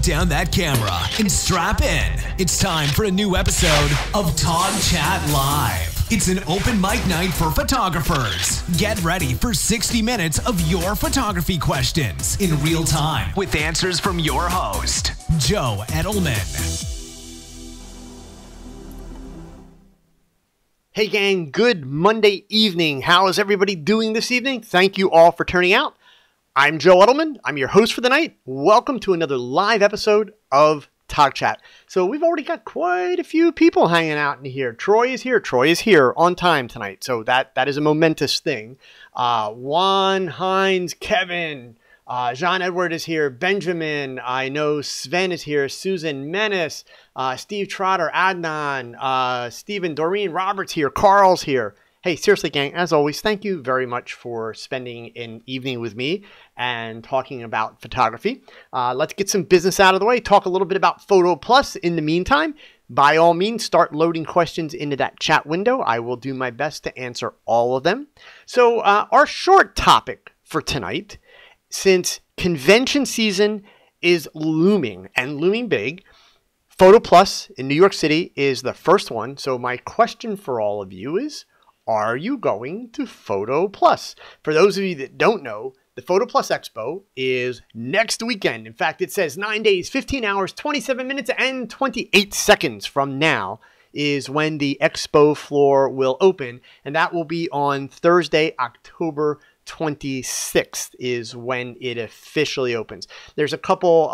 down that camera and strap in. It's time for a new episode of TogChat Live. It's an open mic night for photographers. Get ready for 60 minutes of your photography questions in real time with answers from your host, Joe Edelman. Hey gang, good Monday evening. How is everybody doing this evening? Thank you all for turning out. I'm Joe Edelman. I'm your host for the night. Welcome to another live episode of TogChat. So we've already got quite a few people hanging out in here. Troy is here. Troy is here on time tonight. So that is a momentous thing. Juan, Hines, Kevin, Jean-Edward is here. Benjamin, I know Sven is here. Susan Menace, Steve Trotter, Adnan, Stephen, Doreen Roberts here. Carl's here. Hey, seriously, gang, as always, thank you very much for spending an evening with me and talking about photography. Let's get some business out of the way. Talk a little bit about PhotoPlus in the meantime. By all means, start loading questions into that chat window. I will do my best to answer all of them. So our short topic for tonight, since convention season is looming and looming big, PhotoPlus in New York City is the first one. So my question for all of you is, are you going to PhotoPlus? For those of you that don't know, the PhotoPlus Expo is next weekend. In fact, it says 9 days, 15 hours, 27 minutes, and 28 seconds from now is when the expo floor will open. And that will be on Thursday, October 26th is when it officially opens. There's a couple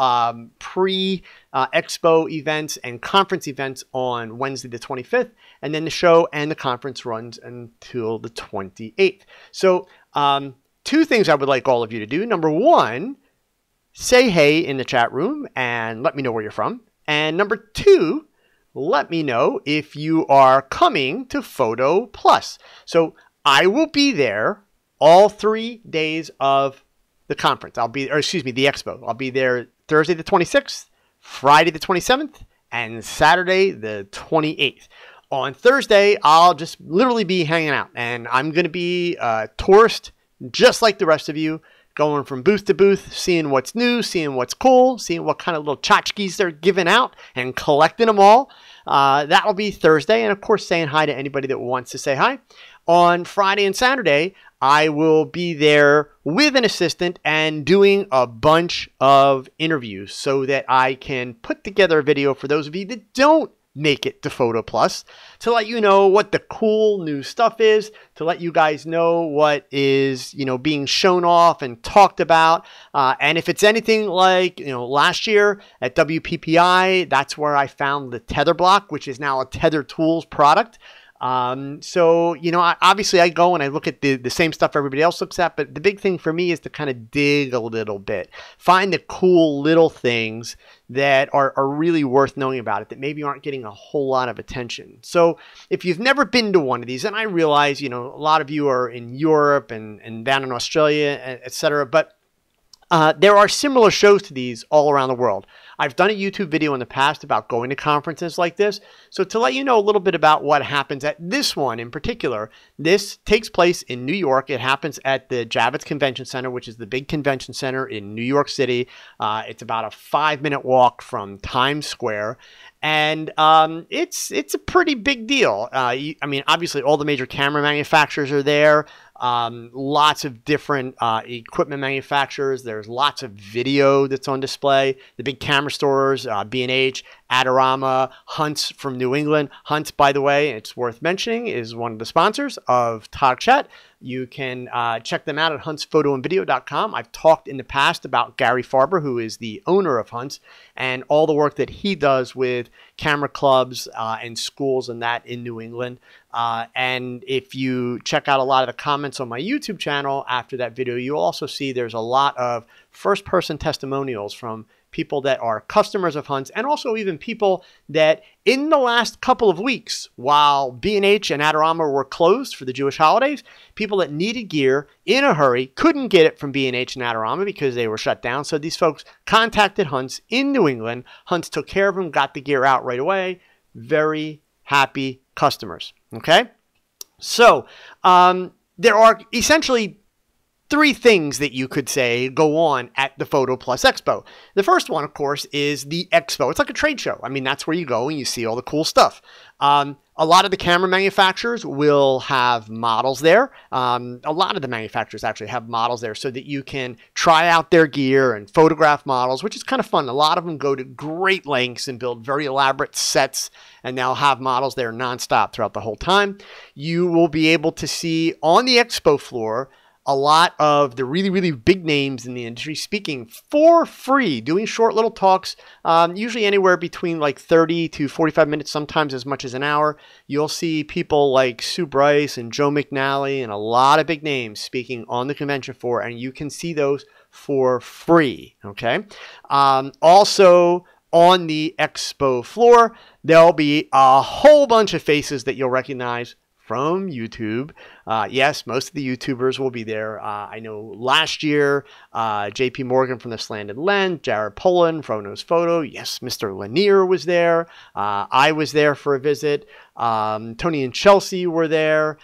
pre-expo events and conference events on Wednesday the 25th, and then the show and the conference runs until the 28th. So two things I would like all of you to do. Number one, say hey in the chat room and let me know where you're from. And number two, let me know if you are coming to PhotoPlus. So I will be there all 3 days of the conference. The expo. I'll be there Thursday the 26th, Friday the 27th, and Saturday the 28th. On Thursday, I'll just literally be hanging out, and I'm going to be a tourist just like the rest of you, going from booth to booth, seeing what's new, seeing what's cool, seeing what kind of little tchotchkes they're giving out, and collecting them all. That'll be Thursday, and of course saying hi to anybody that wants to say hi. On Friday and Saturday, I will be there with an assistant and doing a bunch of interviews so that I can put together a video for those of you that don't make it to PhotoPlus to let you know what the cool new stuff is, to let you guys know what is, being shown off and talked about. And if it's anything like, last year at WPPI, that's where I found the Tether block, which is now a Tether Tools product. Obviously I go and I look at the same stuff everybody else looks at, but the big thing for me is to kind of dig a little bit, find the cool little things that are really worth knowing about it that maybe aren't getting a whole lot of attention. So if you've never been to one of these, and I realize, a lot of you are in Europe and down in Australia, etc., but there are similar shows to these all around the world. I've done a YouTube video in the past about going to conferences like this. So to let you know a little bit about what happens at this one in particular, this takes place in New York. It happens at the Javits Convention Center, which is the big convention center in New York City. It's about a 5-minute walk from Times Square. And it's a pretty big deal. Obviously all the major camera manufacturers are there. Lots of different equipment manufacturers. There's lots of video that's on display. The big camera stores, B&H, Adorama, Hunts from New England. Hunts, by the way, it's worth mentioning, is one of the sponsors of TogChat. You can check them out at huntsphotoandvideo.com. I've talked in the past about Gary Farber, who is the owner of Hunts, and all the work that he does with camera clubs and schools and that in New England. And if you check out a lot of the comments on my YouTube channel after that video, you'll also see there's a lot of first-person testimonials from people that are customers of Hunts, and also even people that in the last couple of weeks, while B&H and Adorama were closed for the Jewish holidays, people that needed gear in a hurry couldn't get it from B&H and Adorama because they were shut down. So these folks contacted Hunts in New England. Hunts took care of them, got the gear out right away. Very happy customers. Okay? So there are essentially three things that you could say go on at the PhotoPlus Expo. The first one, of course, is the Expo. It's like a trade show. I mean, that's where you go and you see all the cool stuff. A lot of the camera manufacturers will have models there. A lot of the manufacturers actually have models there so that you can try out their gear and photograph models, which is kind of fun. A lot of them go to great lengths and build very elaborate sets, and they'll have models there nonstop throughout the whole time. You will be able to see on the expo floor a lot of the really, really big names in the industry speaking for free, doing short little talks, usually anywhere between like 30 to 45 minutes, sometimes as much as an hour. You'll see people like Sue Bryce and Joe McNally and a lot of big names speaking on the convention floor, and you can see those for free, okay? Also, on the expo floor, there'll be a whole bunch of faces that you'll recognize from YouTube. Yes, most of the YouTubers will be there. I know last year, JP Morgan from the Slanted Lens, Jared Polin from Knows Photo. Yes, Mr. Lanier was there. I was there for a visit. Tony and Chelsea were there.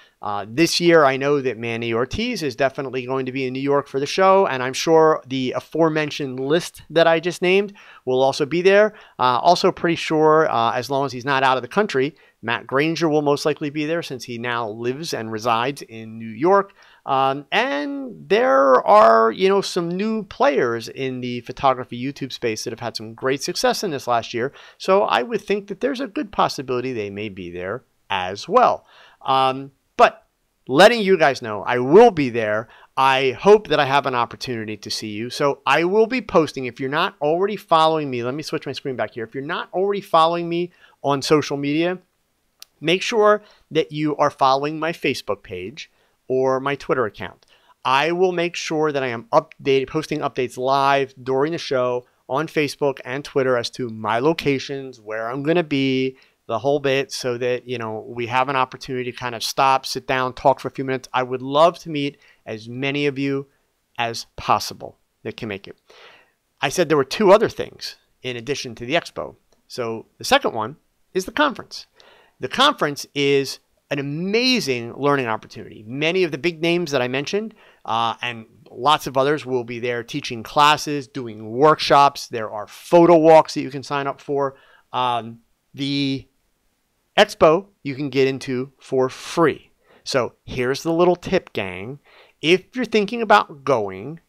This year, I know that Manny Ortiz is definitely going to be in New York for the show, and I'm sure the aforementioned list that I just named will also be there. Also pretty sure, as long as he's not out of the country, Matt Granger will most likely be there since he now lives and resides in New York. And there are, some new players in the photography YouTube space that have had some great success in this last year. So I would think that there's a good possibility they may be there as well. But letting you guys know, I will be there. I hope that I have an opportunity to see you. So I will be posting. If you're not already following me, let me switch my screen back here. If you're not already following me on social media, make sure that you are following my Facebook page or my Twitter account. I will make sure that I am posting updates live during the show on Facebook and Twitter as to my locations, where I'm going to be, the whole bit, so that, we have an opportunity to kind of stop, sit down, talk for a few minutes. I would love to meet as many of you as possible that can make it. I said there were two other things in addition to the expo. So the second one is the conference. The conference is an amazing learning opportunity. Many of the big names that I mentioned and lots of others will be there teaching classes, doing workshops. There are photo walks that you can sign up for. The expo you can get into for free. So here's the little tip, gang. If you're thinking about going,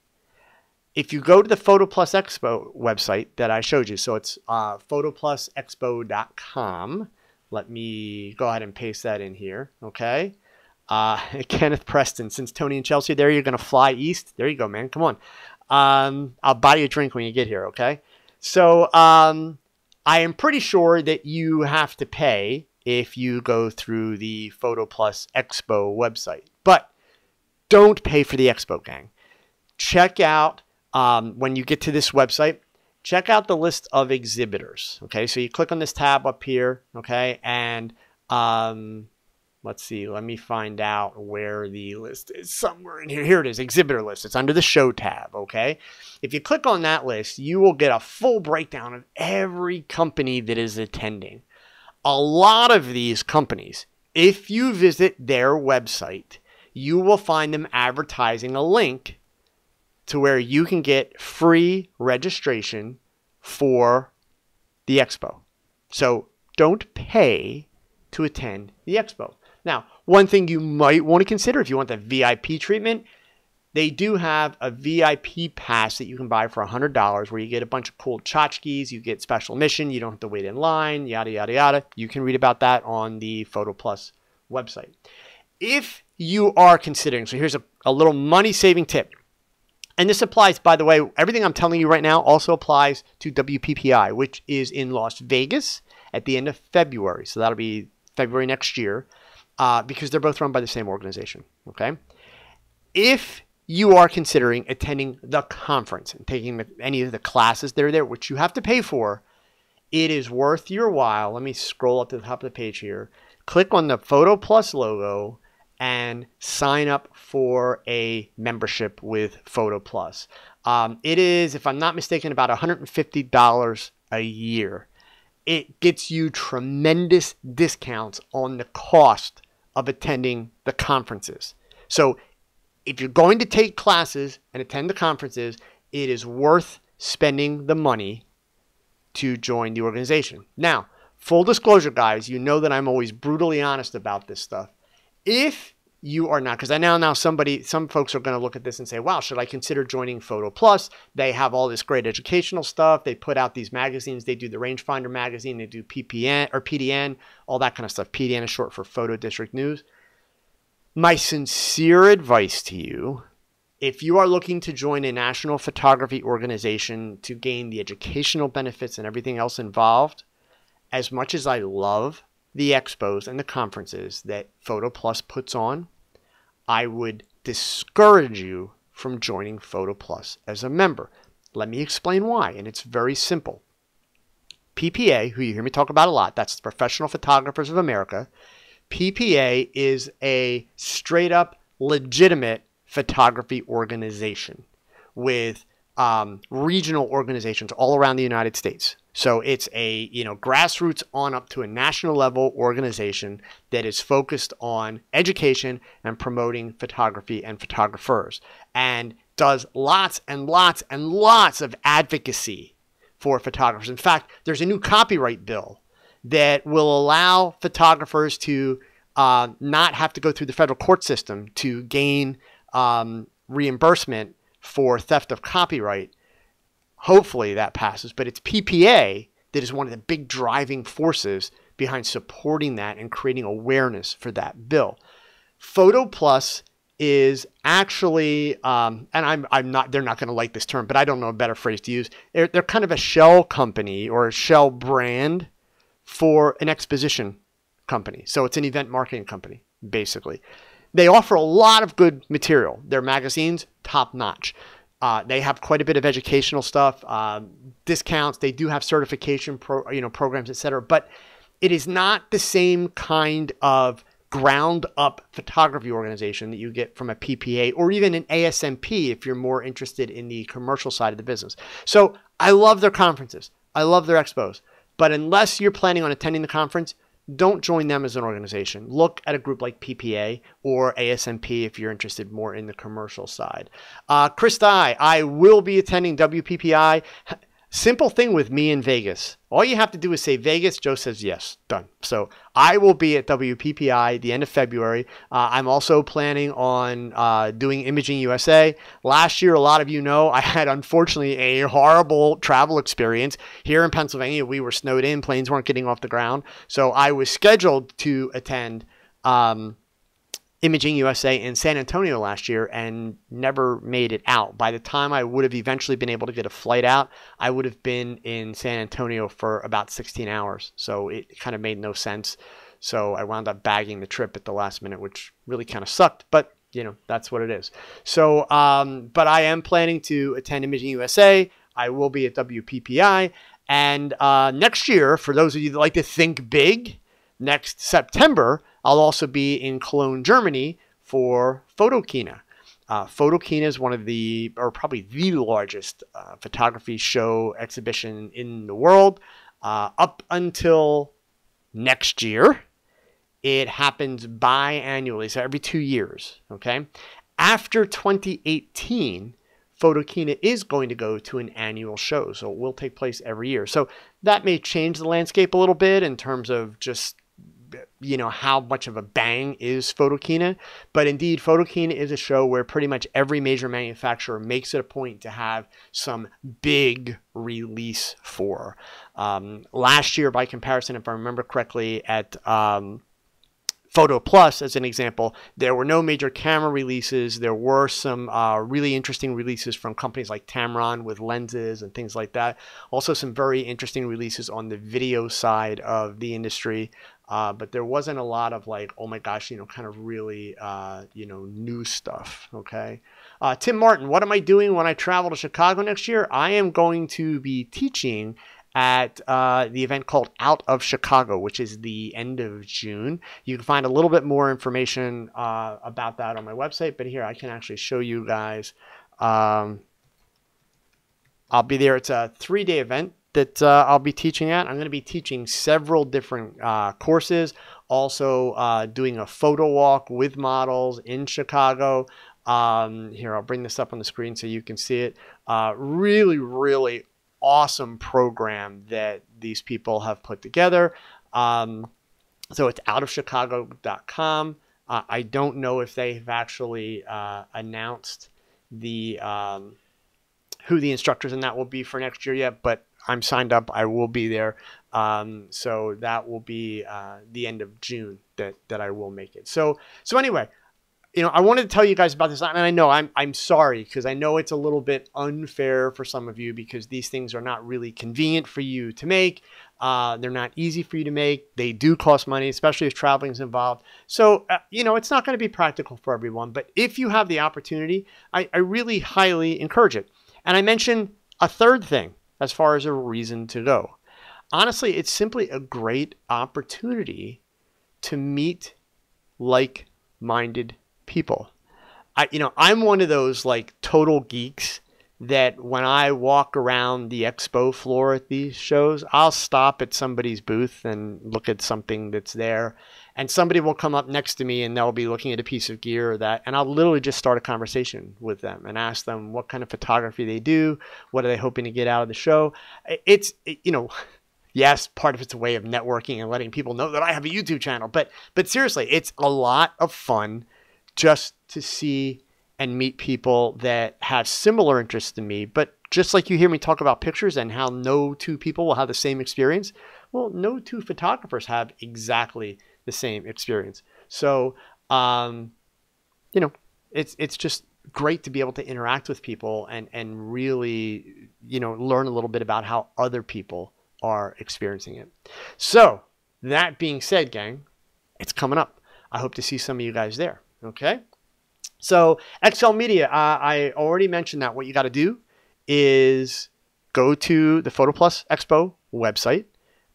if you go to the PhotoPlus Expo website that I showed you, so it's photoplusexpo.com. Let me go ahead and paste that in here, okay? Kenneth Preston, since Tony and Chelsea are there, you're going to fly east. There you go, man. Come on. I'll buy you a drink when you get here, okay? So I am pretty sure that you have to pay if you go through the PhotoPlus Expo website. But don't pay for the expo, gang. Check out, when you get to this website, check out the list of exhibitors. Okay, so you click on this tab up here, okay, and let's see, let me find out where the list is. Somewhere in here. Here it is, exhibitor list. It's under the show tab, okay? If you click on that list, you will get a full breakdown of every company that is attending. A lot of these companies, if you visit their website, you will find them advertising a link to where you can get free registration for the expo. So don't pay to attend the expo. Now, one thing you might want to consider if you want the VIP treatment, they do have a VIP pass that you can buy for $100 where you get a bunch of cool tchotchkes, you get special admission, you don't have to wait in line, yada, yada, yada. You can read about that on the PhotoPlus website. If you are considering, so here's a little money-saving tip. And this applies, by the way, everything I'm telling you right now also applies to WPPI, which is in Las Vegas at the end of February. So that'll be February next year because they're both run by the same organization, okay? If you are considering attending the conference and taking any of the classes that are there, which you have to pay for, it is worth your while. Let me scroll up to the top of the page here. Click on the PhotoPlus logo and sign up for a membership with PhotoPlus. It is, if I'm not mistaken, about $150 a year. It gets you tremendous discounts on the cost of attending the conferences. So if you're going to take classes and attend the conferences, it is worth spending the money to join the organization. Now, full disclosure, guys, you know that I'm always brutally honest about this stuff. If you are not, because I now some folks are going to look at this and say, wow, should I consider joining PhotoPlus? They have all this great educational stuff. They put out these magazines. They do the Rangefinder magazine. They do PPN or PDN, all that kind of stuff. PDN is short for Photo District News. My sincere advice to you, if you are looking to join a national photography organization to gain the educational benefits and everything else involved, as much as I love the expos and the conferences that PhotoPlus puts on, I would discourage you from joining PhotoPlus as a member. Let me explain why, and it's very simple. PPA, who you hear me talk about a lot, that's the Professional Photographers of America. PPA is a straight up legitimate photography organization with regional organizations all around the United States. So it's a grassroots on up to a national level organization that is focused on education and promoting photography and photographers, and does lots and lots and lots of advocacy for photographers. In fact, there's a new copyright bill that will allow photographers to not have to go through the federal court system to gain reimbursement for theft of copyright. Hopefully that passes, but it's PPA that is one of the big driving forces behind supporting that and creating awareness for that bill. PhotoPlus is actually, and they're not going to like this term, but I don't know a better phrase to use. They're kind of a shell company or a shell brand for an exposition company. So it's an event marketing company, basically. They offer a lot of good material. Their magazines, top notch. They have quite a bit of educational stuff, discounts. They do have certification programs, etc. But it is not the same kind of ground up photography organization that you get from a PPA or even an ASMP if you're more interested in the commercial side of the business. So I love their conferences. I love their expos. But unless you're planning on attending the conference, don't join them as an organization. Look at a group like PPA or ASMP if you're interested more in the commercial side. Chris Dye, I will be attending WPPI. Simple thing with me in Vegas. All you have to do is say Vegas. Joe says yes. Done. So I will be at WPPI the end of February. I'm also planning on doing Imaging USA. Last year, a lot of you know, I had unfortunately a horrible travel experience. Here in Pennsylvania, we were snowed in. Planes weren't getting off the ground. So I was scheduled to attend Imaging USA in San Antonio last year and never made it out. By the time I would have eventually been able to get a flight out, I would have been in San Antonio for about 16 hours. So it kind of made no sense. So I wound up bagging the trip at the last minute, which really kind of sucked, but that's what it is. So, but I am planning to attend Imaging USA. I will be at WPPI. And next year, for those of you that like to think big, next September, I'll also be in Cologne, Germany for Photokina. Photokina is one of the, or probably the largest photography show exhibition in the world. Up until next year, it happens biannually, so every 2 years, okay? After 2018, Photokina is going to go to an annual show, so it will take place every year. So that may change the landscape a little bit in terms of just how much of a bang is Photokina. But indeed, Photokina is a show where pretty much every major manufacturer makes it a point to have some big release for. Last year, by comparison, if I remember correctly, at PhotoPlus, as an example, there were no major camera releases. There were some really interesting releases from companies like Tamron with lenses and things like that. Also some very interesting releases on the video side of the industry. But there wasn't a lot of like, oh my gosh, kind of really, new stuff. Okay. Tim Martin, what am I doing when I travel to Chicago next year? I am going to be teaching at the event called Out of Chicago, which is the end of June. You can find a little bit more information about that on my website, but here I can actually show you guys. I'll be there. It's a 3-day event that I'll be teaching at. I'm going to be teaching several different courses, also doing a photo walk with models in Chicago. Here, I'll bring this up on the screen so you can see it. Really, really awesome program that these people have put together. So it's outofchicago.com. I don't know if they have actually announced the who the instructors in that will be for next year yet, but I'm signed up. I will be there. So that will be the end of June that I will make it. So anyway, I wanted to tell you guys about this, and I know I'm sorry because I know it's a little bit unfair for some of you because these things are not really convenient for you to make. They're not easy for you to make. They do cost money, especially if traveling is involved. So, it's not going to be practical for everyone, but if you have the opportunity, I really highly encourage it. And I mentioned a third thing as far as a reason to go. Honestly, it's simply a great opportunity to meet like-minded people. I'm one of those like total geeks that when I walk around the expo floor at these shows, I'll stop at somebody's booth and look at something that's there, and somebody will come up next to me and they'll be looking at a piece of gear or that, and I'll literally just start a conversation with them and ask them what kind of photography they do, what are they hoping to get out of the show. Yes, part of it's a way of networking and letting people know that I have a YouTube channel, but seriously, it's a lot of fun just to see and meet people that have similar interests to me. But just like you hear me talk about pictures and how no two people will have the same experience, well, no two photographers have exactly the same experience. So, it's just great to be able to interact with people and really, learn a little bit about how other people are experiencing it. So that being said, gang, it's coming up. I hope to see some of you guys there. Okay. So XL Media, I already mentioned that what you got to do is go to the PhotoPlus Expo website,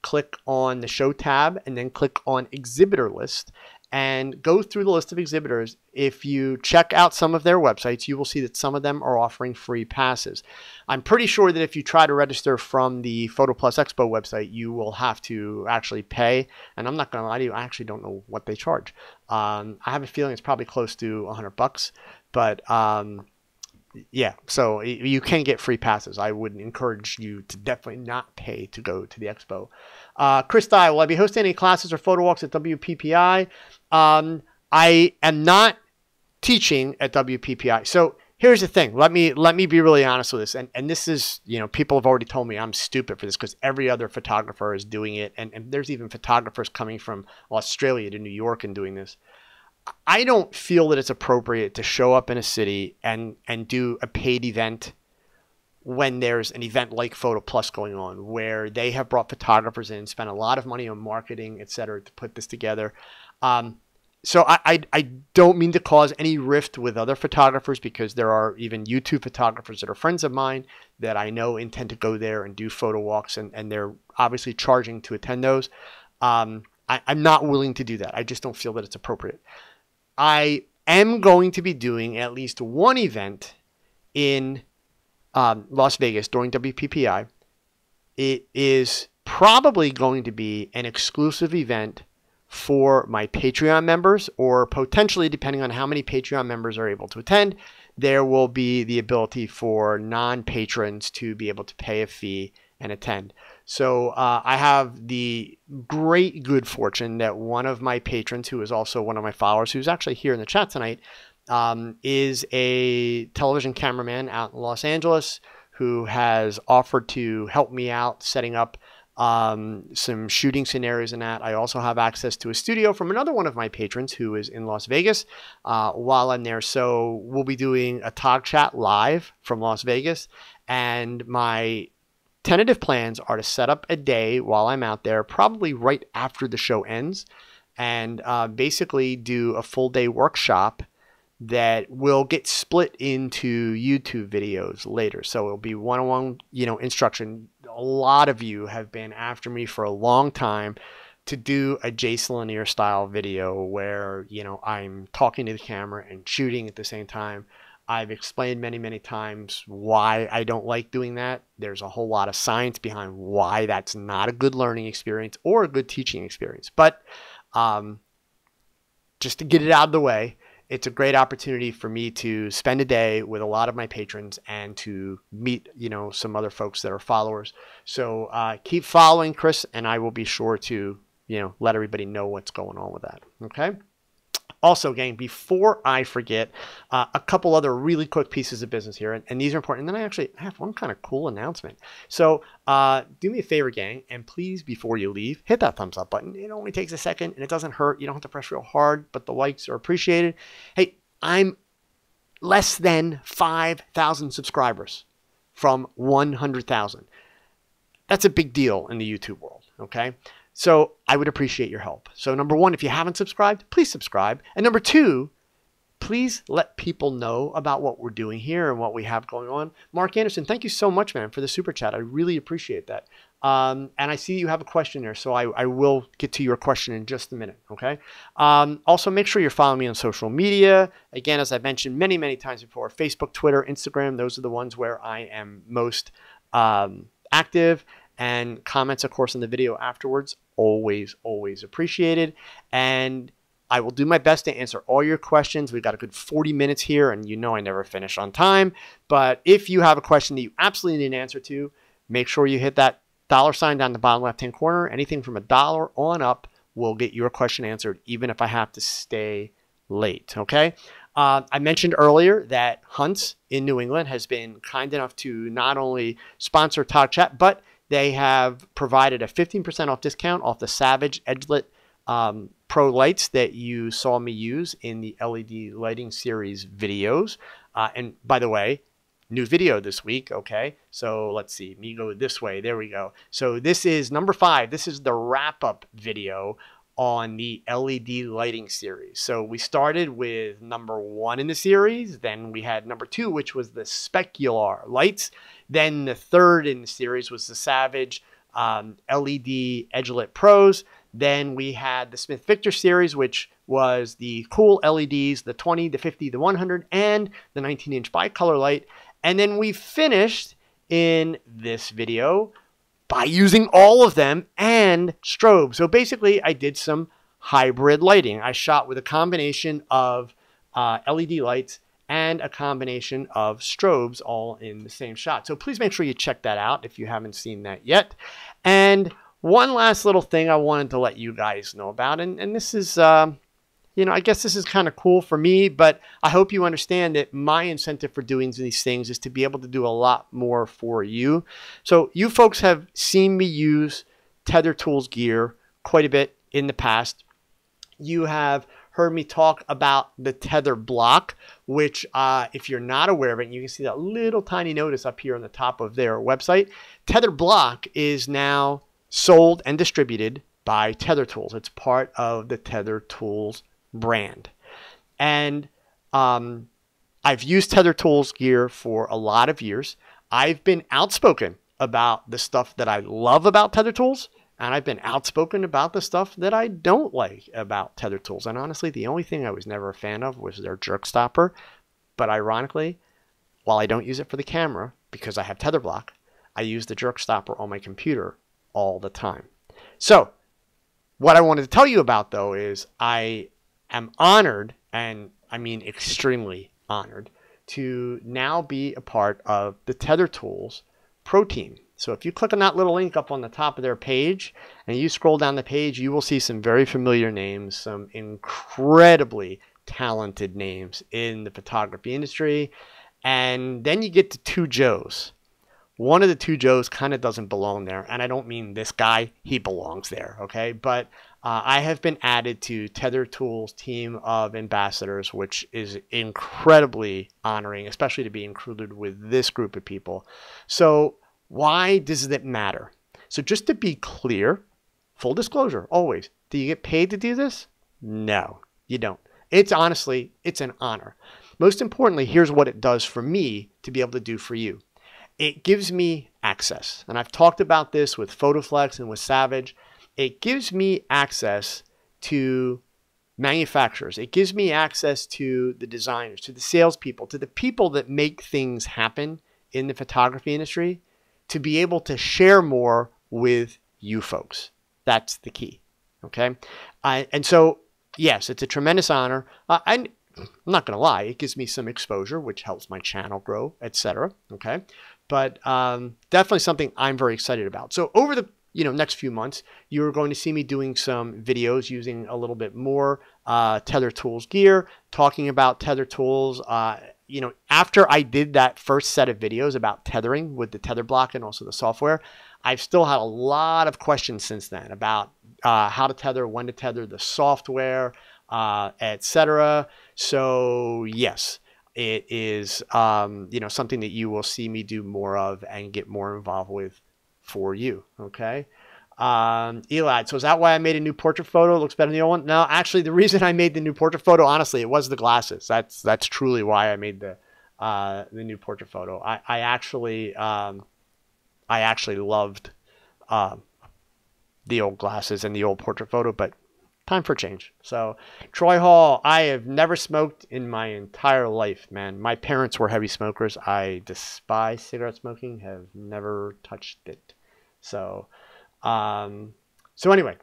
click on the show tab, and then click on exhibitor list and go through the list of exhibitors. If you check out some of their websites, you will see that some of them are offering free passes. I'm pretty sure that if you try to register from the PhotoPlus Expo website, you will have to actually pay. And I'm not going to lie to you, I actually don't know what they charge. I have a feeling it's probably close to $100, but yeah, so you can get free passes. I would encourage you to definitely not pay to go to the expo. Chris Dye, will I be hosting any classes or photo walks at WPPI? I am not teaching at WPPI. So here's the thing. Let me be really honest with this. And this is, people have already told me I'm stupid for this because every other photographer is doing it. And there's even photographers coming from Australia to New York and doing this. I don't feel that it's appropriate to show up in a city and do a paid event when there's an event like PhotoPlus going on, where they have brought photographers in, spent a lot of money on marketing, et cetera, to put this together. So I don't mean to cause any rift with other photographers, because there are even YouTube photographers that are friends of mine that I know intend to go there and do photo walks, and they're obviously charging to attend those. I'm not willing to do that. I just don't feel that it's appropriate. I am going to be doing at least one event in Las Vegas during WPPI. It is probably going to be an exclusive event for my Patreon members, or potentially, depending on how many Patreon members are able to attend, there will be the ability for non-patrons to be able to pay a fee and attend. So I have the great good fortune that one of my patrons, who is also one of my followers, who's actually here in the chat tonight, is a television cameraman out in Los Angeles who has offered to help me out setting up some shooting scenarios and that. I also have access to a studio from another one of my patrons who is in Las Vegas while I'm there. So we'll be doing a TogChat live from Las Vegas, and my tentative plans are to set up a day while I'm out there, probably right after the show ends, and basically do a full day workshop that will get split into YouTube videos later. So it'll be one-on-one, instruction. A lot of you have been after me for a long time to do a Jason Lanier style video where, I'm talking to the camera and shooting at the same time. I've explained many, many times why I don't like doing that. There's a whole lot of science behind why that's not a good learning experience or a good teaching experience. But just to get it out of the way, it's a great opportunity for me to spend a day with a lot of my patrons and to meet, some other folks that are followers. So keep following Chris, and I will be sure to, let everybody know what's going on with that. Okay. Also, gang, before I forget, a couple other really quick pieces of business here, and these are important. And then I actually have one kind of cool announcement. So do me a favor, gang, and please, before you leave, hit that thumbs up button. It only takes a second, and it doesn't hurt. You don't have to press real hard, but the likes are appreciated. Hey, I'm less than 5,000 subscribers from 100,000. That's a big deal in the YouTube world, okay? So I would appreciate your help. So number one, if you haven't subscribed, please subscribe. And number two, please let people know about what we're doing here and what we have going on. Mark Anderson, thank you so much, man, for the super chat. I really appreciate that. And I see you have a question there, so I will get to your question in just a minute, okay? Also, make sure you're following me on social media. Again, as I've mentioned many, many times before, Facebook, Twitter, Instagram, those are the ones where I am most active. And comments, of course, in the video afterwards, always, always appreciated. And I will do my best to answer all your questions. We've got a good 40 minutes here, and I never finish on time. But if you have a question that you absolutely need an answer to, make sure you hit that $sign down the bottom left-hand corner. Anything from $1 on up will get your question answered, even if I have to stay late, okay? I mentioned earlier that Hunts in New England has been kind enough to not only sponsor TogChat, but they have provided a 15% off discount off the Savage Edgelit Pro lights that you saw me use in the LED lighting series videos. And by the way, new video this week, okay? So let's see, me go this way. There we go. So this is number 5. This is the wrap-up video on the LED lighting series. So we started with number 1 in the series. Then we had number 2, which was the specular lights. Then the 3rd in the series was the Savage LED Edgelit Pros. Then we had the Smith Victor series, which was the cool LEDs, the 20, the 50, the 100, and the 19-inch bicolor light. And then we finished in this video by using all of them and strobe. So basically, I did some hybrid lighting. I shot with a combination of LED lights and a combination of strobes all in the same shot. So please make sure you check that out if you haven't seen that yet. And one last little thing I wanted to let you guys know about, and this is, I guess this is kind of cool for me, but I hope you understand that my incentive for doing these things is to be able to do a lot more for you. So you folks have seen me use Tether Tools gear quite a bit in the past. You have heard me talk about the Tether block, which if you're not aware of it, you can see that little tiny notice up here on the top of their website. Tether block is now sold and distributed by Tether Tools. It's part of the Tether Tools brand. And I've used Tether Tools gear for a lot of years. I've been outspoken about the stuff that I love about Tether Tools, and I've been outspoken about the stuff that I don't like about Tether Tools. And honestly, the only thing I was never a fan of was their jerk stopper. But ironically, while I don't use it for the camera because I have tether block, I use the jerk stopper on my computer all the time. So what I wanted to tell you about, though, is I am honored, and I mean extremely honored, to now be a part of the Tether Tools Pro Team. So if you click on that little link up on the top of their page and you scroll down the page, you will see some very familiar names, some incredibly talented names in the photography industry. And then you get to 2 Joes. One of the 2 Joes kind of doesn't belong there. And I don't mean this guy, he belongs there, okay? But I have been added to Tether Tools' team of ambassadors, which is incredibly honoring, especially to be included with this group of people. So why does it matter? So just to be clear, full disclosure, always, do you get paid to do this? No, you don't. It's honestly, it's an honor. Most importantly, here's what it does for me to be able to do for you. It gives me access. And I've talked about this with PhotoPlus and with Savage. It gives me access to manufacturers. It gives me access to the designers, to the salespeople, to the people that make things happen in the photography industry, to be able to share more with you folks. That's the key. Okay. And so, yes, it's a tremendous honor. And I'm not going to lie, it gives me some exposure, which helps my channel grow, etc. Okay. But definitely something I'm very excited about. So over the next few months, you're going to see me doing some videos using a little bit more Tether Tools gear, talking about Tether Tools. After I did that first set of videos about tethering with the tether block and also the software, I've still had a lot of questions since then about how to tether, when to tether, the software, etc. So yes, it is something that you will see me do more of and get more involved with for you. Okay. Elad, so is that why I made a new portrait photo? It looks better than the old one. No, actually, the reason I made the new portrait photo, honestly, it was the glasses. That's truly why I made the new portrait photo. I actually loved the old glasses and the old portrait photo, but time for change. So Troy Hall, I have never smoked in my entire life, man. My parents were heavy smokers. I despise cigarette smoking, have never touched it. So anyway,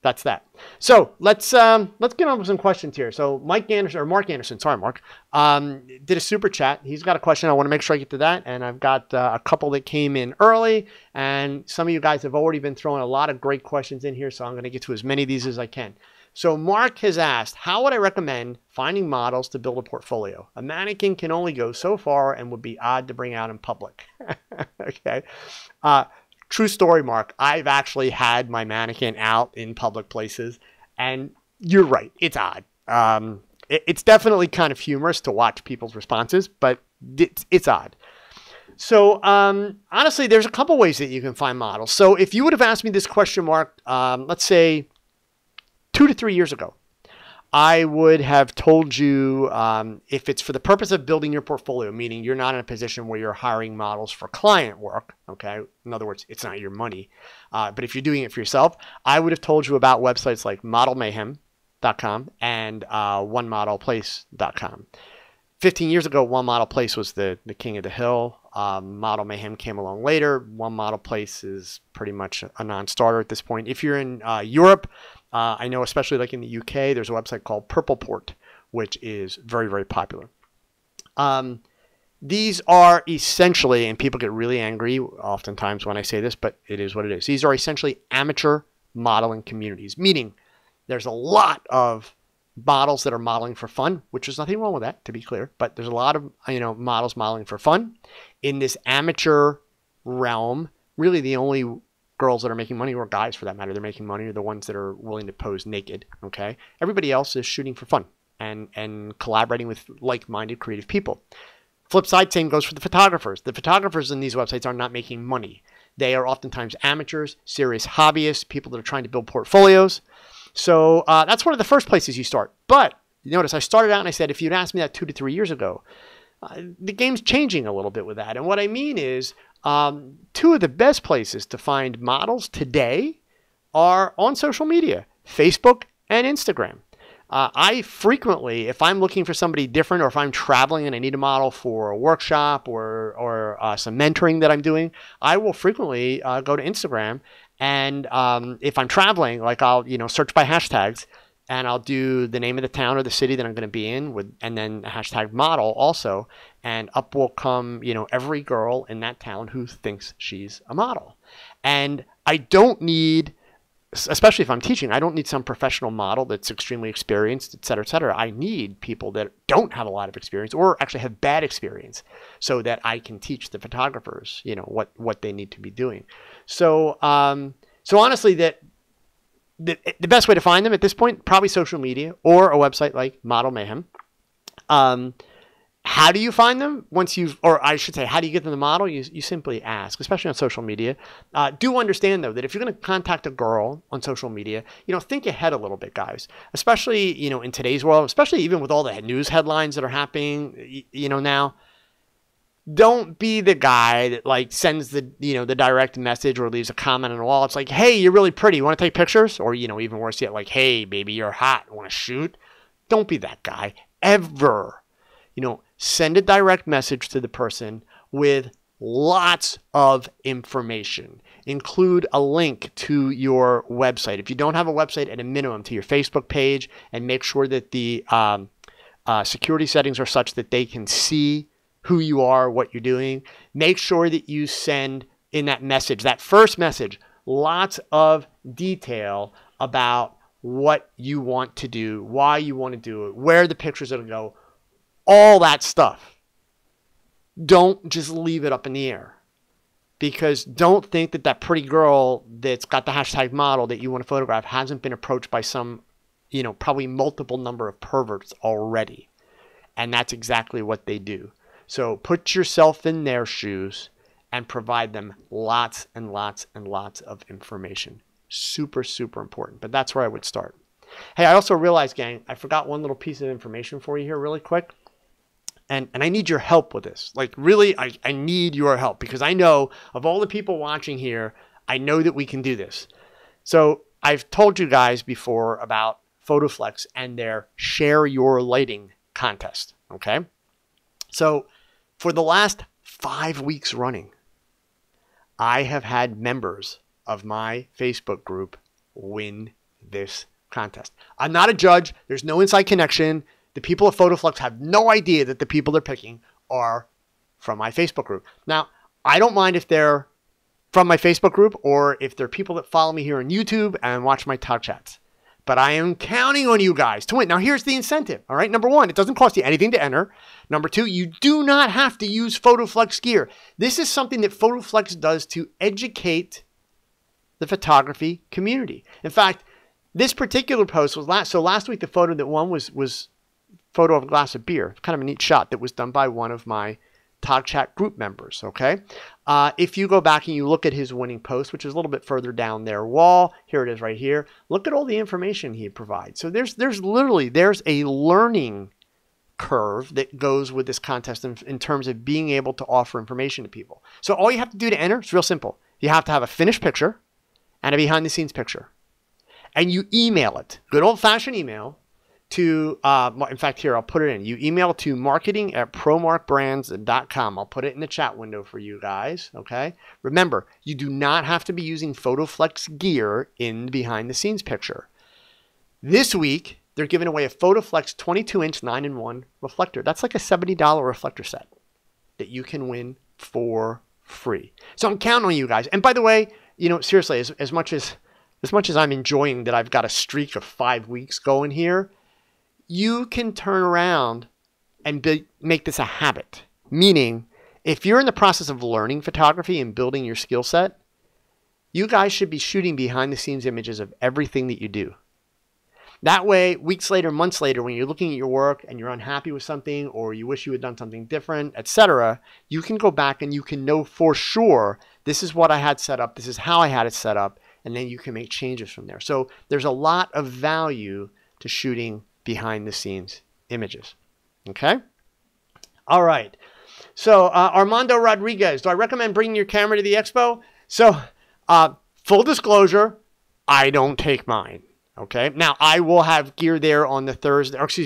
that's that. So let's get on with some questions here. So Mark Anderson, sorry, Mark, did a super chat. He's got a question. I want to make sure I get to that. And I've got a couple that came in early, and some of you guys have already been throwing a lot of great questions in here. So I'm going to get to as many of these as I can. So Mark has asked, how would I recommend finding models to build a portfolio? A mannequin can only go so far and would be odd to bring out in public. Okay. True story, Mark. I've actually had my mannequin out in public places, and you're right. It's odd. It's definitely kind of humorous to watch people's responses, but it's odd. So honestly, there's a couple ways that you can find models. So if you would have asked me this question, Mark, let's say 2 to 3 years ago, I would have told you if it's for the purpose of building your portfolio, meaning you're not in a position where you're hiring models for client work, okay? In other words, it's not your money. But if you're doing it for yourself, I would have told you about websites like modelmayhem.com and onemodelplace.com. 15 years ago, One Model Place was the king of the hill. Model Mayhem came along later. One Model Place is pretty much a non-starter at this point. If you're in Europe, I know especially like in the UK, there's a website called Purpleport, which is very, very popular. These are essentially, and people get really angry oftentimes when I say this, but it is what it is. These are essentially amateur modeling communities, meaning there's a lot of models that are modeling for fun, which is nothing wrong with that, to be clear, but there's a lot of models modeling for fun in this amateur realm. Really, the only girls that are making money, or guys for that matter, they're making money, are the ones that are willing to pose naked. Okay, everybody else is shooting for fun and collaborating with like-minded creative people. Flip side, same goes for the photographers. The photographers in these websites are not making money. They are oftentimes amateurs, serious hobbyists, people that are trying to build portfolios. So that's one of the first places you start. But you notice I started out and I said, if you'd asked me that 2 to 3 years ago, the game's changing a little bit with that. And what I mean is 2 of the best places to find models today are on social media, Facebook and Instagram. I frequently, if I'm looking for somebody different, or if I'm traveling and I need a model for a workshop or some mentoring that I'm doing, I will frequently go to Instagram. And if I'm traveling, like I'll search by hashtags, and I'll do the name of the town or the city that I'm going to be in and then a hashtag model also, and up will come every girl in that town who thinks she's a model. And I don't need, especially if I'm teaching, I don't need some professional model that's extremely experienced, et cetera, et cetera. I need people that don't have a lot of experience or actually have bad experience, so that I can teach the photographers, what they need to be doing. So, so honestly, the best way to find them at this point, probably social media or a website like Model Mayhem. How do you find them? Or I should say, how do you get them the model? You simply ask, especially on social media. Do understand though that if you're going to contact a girl on social media, think ahead a little bit, guys. Especially in today's world, especially even with all the news headlines that are happening, now. Don't be the guy that sends the direct message or leaves a comment on the wall. It's like, hey, you're really pretty. You want to take pictures? Or even worse yet, like, hey, baby, you're hot. Want to shoot? Don't be that guy ever. Send a direct message to the person with lots of information. Include a link to your website. If you don't have a website, at a minimum to your Facebook page, and make sure that the security settings are such that they can see who you are, what you're doing. Make sure that you send in that message, that first message, lots of detail about what you want to do, why you want to do it, where the pictures are going to go, all that stuff. Don't just leave it up in the air. Because don't think that that pretty girl that's got the hashtag model that you want to photograph hasn't been approached by some, probably multiple number of perverts already. And that's exactly what they do. So put yourself in their shoes and provide them lots and lots and lots of information. Super, super important. But that's where I would start. Hey, I also realized, gang, I forgot one little piece of information for you here really quick. And I need your help with this. Like, really, I need your help because I know of all the people watching here, I know that we can do this. So I've told you guys before about PhotoPlus and their Share Your Lighting contest, okay? So for the last 5 weeks running, I have had members of my Facebook group win this contest. I'm not a judge. There's no inside connection. The people at PhotoPlus have no idea that the people they're picking are from my Facebook group. Now, I don't mind if they're from my Facebook group or if they're people that follow me here on YouTube and watch my TogChats. But I am counting on you guys to win. Now, here's the incentive. All right. Number one, it doesn't cost you anything to enter. Number two, you do not have to use PhotoPlus gear. This is something that PhotoPlus does to educate the photography community. In fact, this particular post was last week, the photo that won was photo of a glass of beer. Kind of a neat shot that was done by one of my TogChat group members, okay? If you go back and you look at his winning post, which is a little bit further down their wall, here it is right here. Look at all the information he provides. So there's a learning curve that goes with this contest in terms of being able to offer information to people. So all you have to do to enter is real simple. You have to have a finished picture and a behind the scenes picture. And you email it, good old-fashioned email, to, in fact, here, I'll put it in. You email to marketing@promarkbrands.com. I'll put it in the chat window for you guys, okay? Remember, you do not have to be using PhotoPlus gear in the behind-the-scenes picture. This week, they're giving away a PhotoPlus 22-inch 9-in-1 reflector. That's like a $70 reflector set that you can win for free. So I'm counting on you guys. And by the way, seriously, as much as I'm enjoying that I've got a streak of 5 weeks going here, you can turn around and make this a habit. Meaning, if you're in the process of learning photography and building your skill set, you guys should be shooting behind the scenes images of everything that you do. That way, weeks later, months later, when you're looking at your work and you're unhappy with something or you wish you had done something different, etc., you can go back and you can know for sure, this is what I had set up, this is how I had it set up, and then you can make changes from there. So there's a lot of value to shooting behind the scenes images. Okay? All right. So Armando Rodriguez, do I recommend bringing your camera to the expo? So full disclosure, I don't take mine. Okay? Now, I will have gear there on the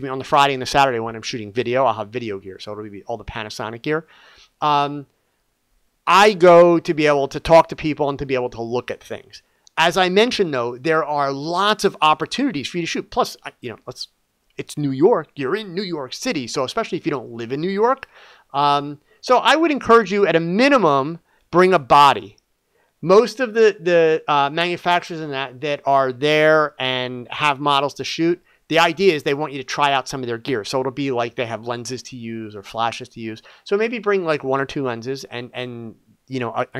on the Friday and the Saturday when I'm shooting video. I'll have video gear. So it'll be all the Panasonic gear. I go to be able to talk to people and to be able to look at things. As I mentioned, though, there are lots of opportunities for you to shoot. Plus, it's New York. You're in New York City. So especially if you don't live in New York. So I would encourage you at a minimum, bring a body. Most of the manufacturers in that are there and have models to shoot, the idea is they want you to try out some of their gear. So it'll be like they have lenses to use or flashes to use. So maybe bring like 1 or 2 lenses and a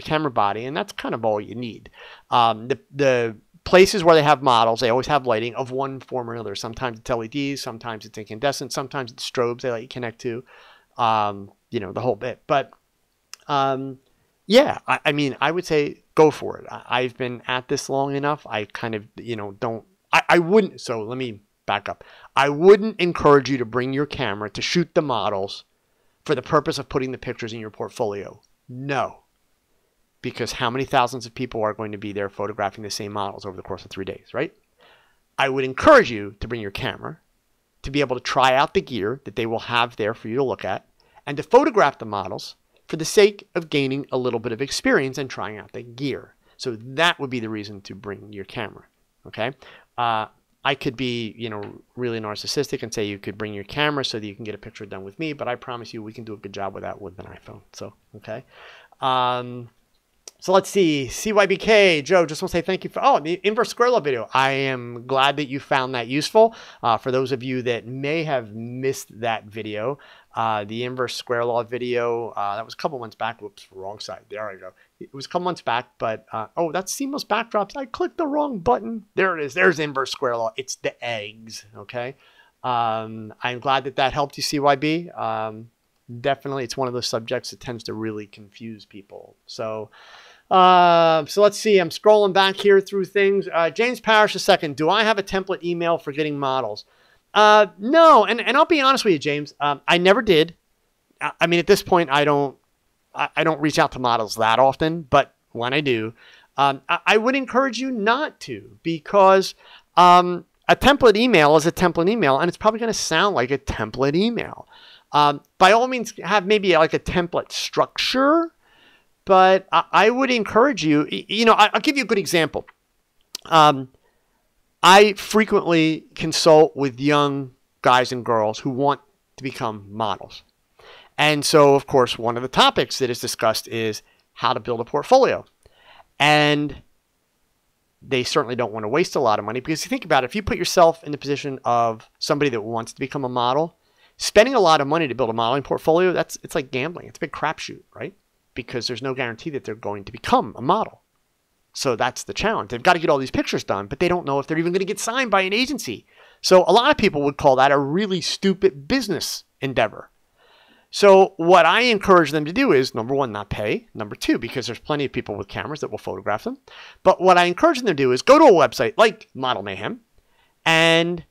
camera body, and that's kind of all you need. The places where they have models, they always have lighting of one form or another. Sometimes it's LEDs, sometimes it's incandescent, sometimes it's strobes they let you connect to, the whole bit. But yeah, I mean, I would say go for it. I've been at this long enough. I kind of, I wouldn't. So let me back up. I wouldn't encourage you to bring your camera to shoot the models for the purpose of putting the pictures in your portfolio. No. Because how many thousands of people are going to be there photographing the same models over the course of 3 days, right? I would encourage you to bring your camera to be able to try out the gear that they will have there for you to look at and to photograph the models for the sake of gaining a little bit of experience and trying out the gear. So that would be the reason to bring your camera, okay? I I could be, you know, really narcissistic and say you could bring your camera so that you can get a picture done with me, but I promise you we can do a good job with that with an iPhone. So, okay. So let's see. CYBK, Joe, just want to say thank you for, the inverse square law video. I am glad that you found that useful. For those of you that may have missed that video, the inverse square law video, that was a couple months back. Whoops, wrong side. There I go. It was a couple months back, but, that's seamless backdrops. I clicked the wrong button. There it is. There's inverse square law. It's the eggs, okay? I'm glad that that helped you, CYB. Definitely, it's one of those subjects that tends to really confuse people. So let's see. I'm scrolling back here through things. James Parrish II. Do I have a template email for getting models? No. And I'll be honest with you, James. I never did. I mean, at this point, I don't reach out to models that often, but when I do, I would encourage you not to, because a template email is a template email, and it's probably going to sound like a template email. By all means, have maybe like a template structure, but I would encourage you, you know, I'll give you a good example. I frequently consult with young guys and girls who want to become models. And so, of course, one of the topics that is discussed is how to build a portfolio. And they certainly don't want to waste a lot of money, because you think about it, if you put yourself in the position of somebody that wants to become a model, spending a lot of money to build a modeling portfolio, it's like gambling. It's a big crapshoot, right? Because there's no guarantee that they're going to become a model. So that's the challenge. They've got to get all these pictures done, but they don't know if they're even going to get signed by an agency. So a lot of people would call that a really stupid business endeavor. So what I encourage them to do is, number one, not pay. Number two, because there's plenty of people with cameras that will photograph them. But what I encourage them to do is go to a website like Model Mayhem and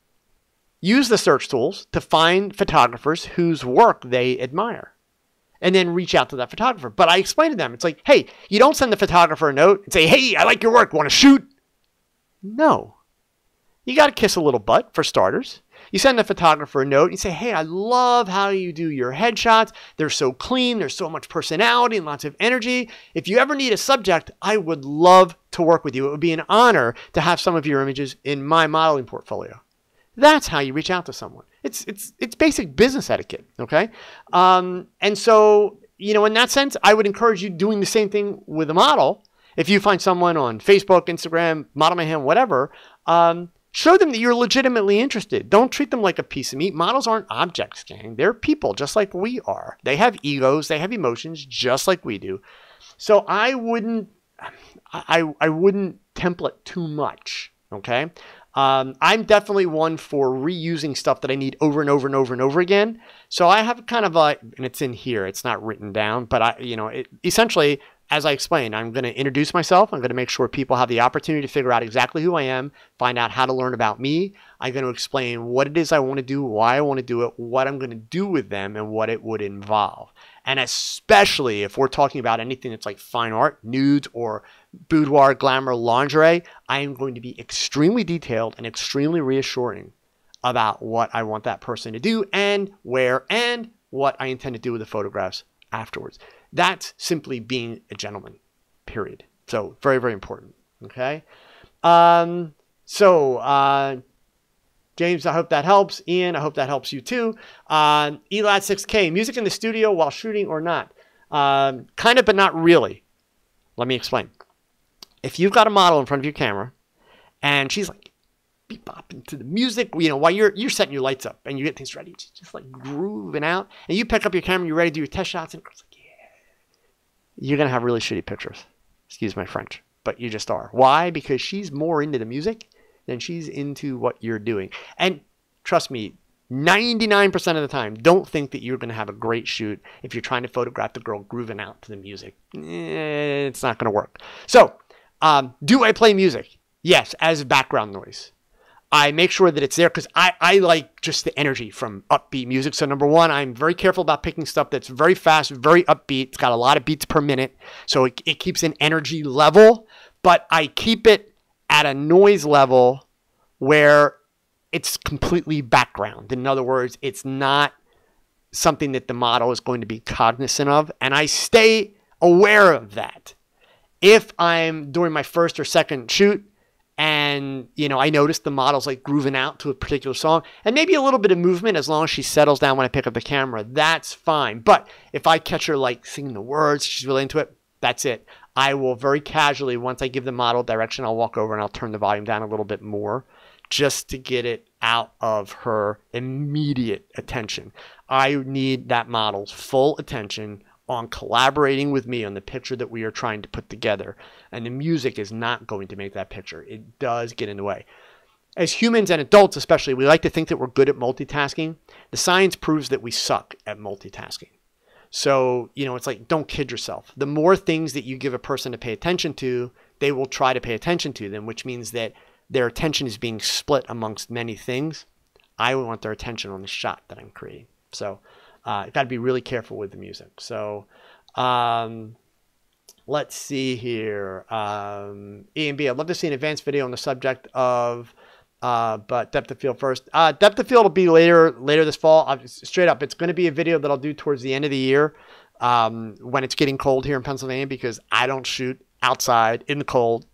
use the search tools to find photographers whose work they admire, and then reach out to that photographer. But I explain to them, it's like, hey, you don't send the photographer a note and say, hey, I like your work, want to shoot? No. You got to kiss a little butt, for starters. You send the photographer a note and you say, hey, I love how you do your headshots. They're so clean. There's so much personality and lots of energy. If you ever need a subject, I would love to work with you. It would be an honor to have some of your images in my modeling portfolio. That's how you reach out to someone. It's basic business etiquette, okay? And so, you know, in that sense, I would encourage you doing the same thing with a model. If you find someone on Facebook, Instagram, Model Mayhem, whatever, show them that you're legitimately interested. Don't treat them like a piece of meat. Models aren't objects, gang. They're people just like we are. They have egos. They have emotions just like we do. So I wouldn't template too much, okay? I'm definitely one for reusing stuff that I need over and over and over and over again. So I have kind of like, and it's in here, it's not written down, but essentially, as I explained, I'm going to introduce myself. I'm going to make sure people have the opportunity to figure out exactly who I am, find out how to learn about me. I'm going to explain what it is I want to do, why I want to do it, what I'm going to do with them, and what it would involve. And especially if we're talking about anything that's like fine art, nudes, or boudoir, glamour, lingerie, I am going to be extremely detailed and extremely reassuring about what I want that person to do and where and what I intend to do with the photographs afterwards. That's simply being a gentleman, period. So very, very important. Okay. James, I hope that helps. Ian, I hope that helps you too. Elad6K, music in the studio while shooting or not? Kind of, but not really. Let me explain. If you've got a model in front of your camera and she's like beep-bopping to the music, you know, while you're setting your lights up and you get things ready, just like grooving out, and you pick up your camera, you're ready to do your test shots, and it's like, you're going to have really shitty pictures. Excuse my French, but you just are. Why? Because she's more into the music than she's into what you're doing. And trust me, 99% of the time, don't think that you're going to have a great shoot if you're trying to photograph the girl grooving out to the music. It's not going to work. So, do I play music? Yes, as background noise. I make sure that it's there because I like just the energy from upbeat music. So number one, I'm very careful about picking stuff that's very fast, very upbeat. It's got a lot of beats per minute. So it keeps an energy level, but I keep it at a noise level where it's completely background. In other words, it's not something that the model is going to be cognizant of. And I stay aware of that. If I'm doing my first or second shoot, And, you know, I noticed the model's like grooving out to a particular song, and maybe a little bit of movement as long as she settles down when I pick up the camera. That's fine. But if I catch her like singing the words, she's really into it, that's it. I will very casually, once I give the model direction, I'll walk over and I'll turn the volume down a little bit more just to get it out of her immediate attention. I need that model's full attention on collaborating with me on the picture that we are trying to put together. And the music is not going to make that picture. It does get in the way. As humans and adults especially, we like to think that we're good at multitasking. The science proves that we suck at multitasking. So, you know, it's like, don't kid yourself. The more things that you give a person to pay attention to, they will try to pay attention to them, which means that their attention is being split amongst many things. I want their attention on the shot that I'm creating. So, got to be really careful with the music. So, let's see here. E and B, I'd love to see an advanced video on the subject of, but depth of field first. Depth of field will be later this fall. Straight up, it's going to be a video that I'll do towards the end of the year, when it's getting cold here in Pennsylvania, because I don't shoot outside in the cold.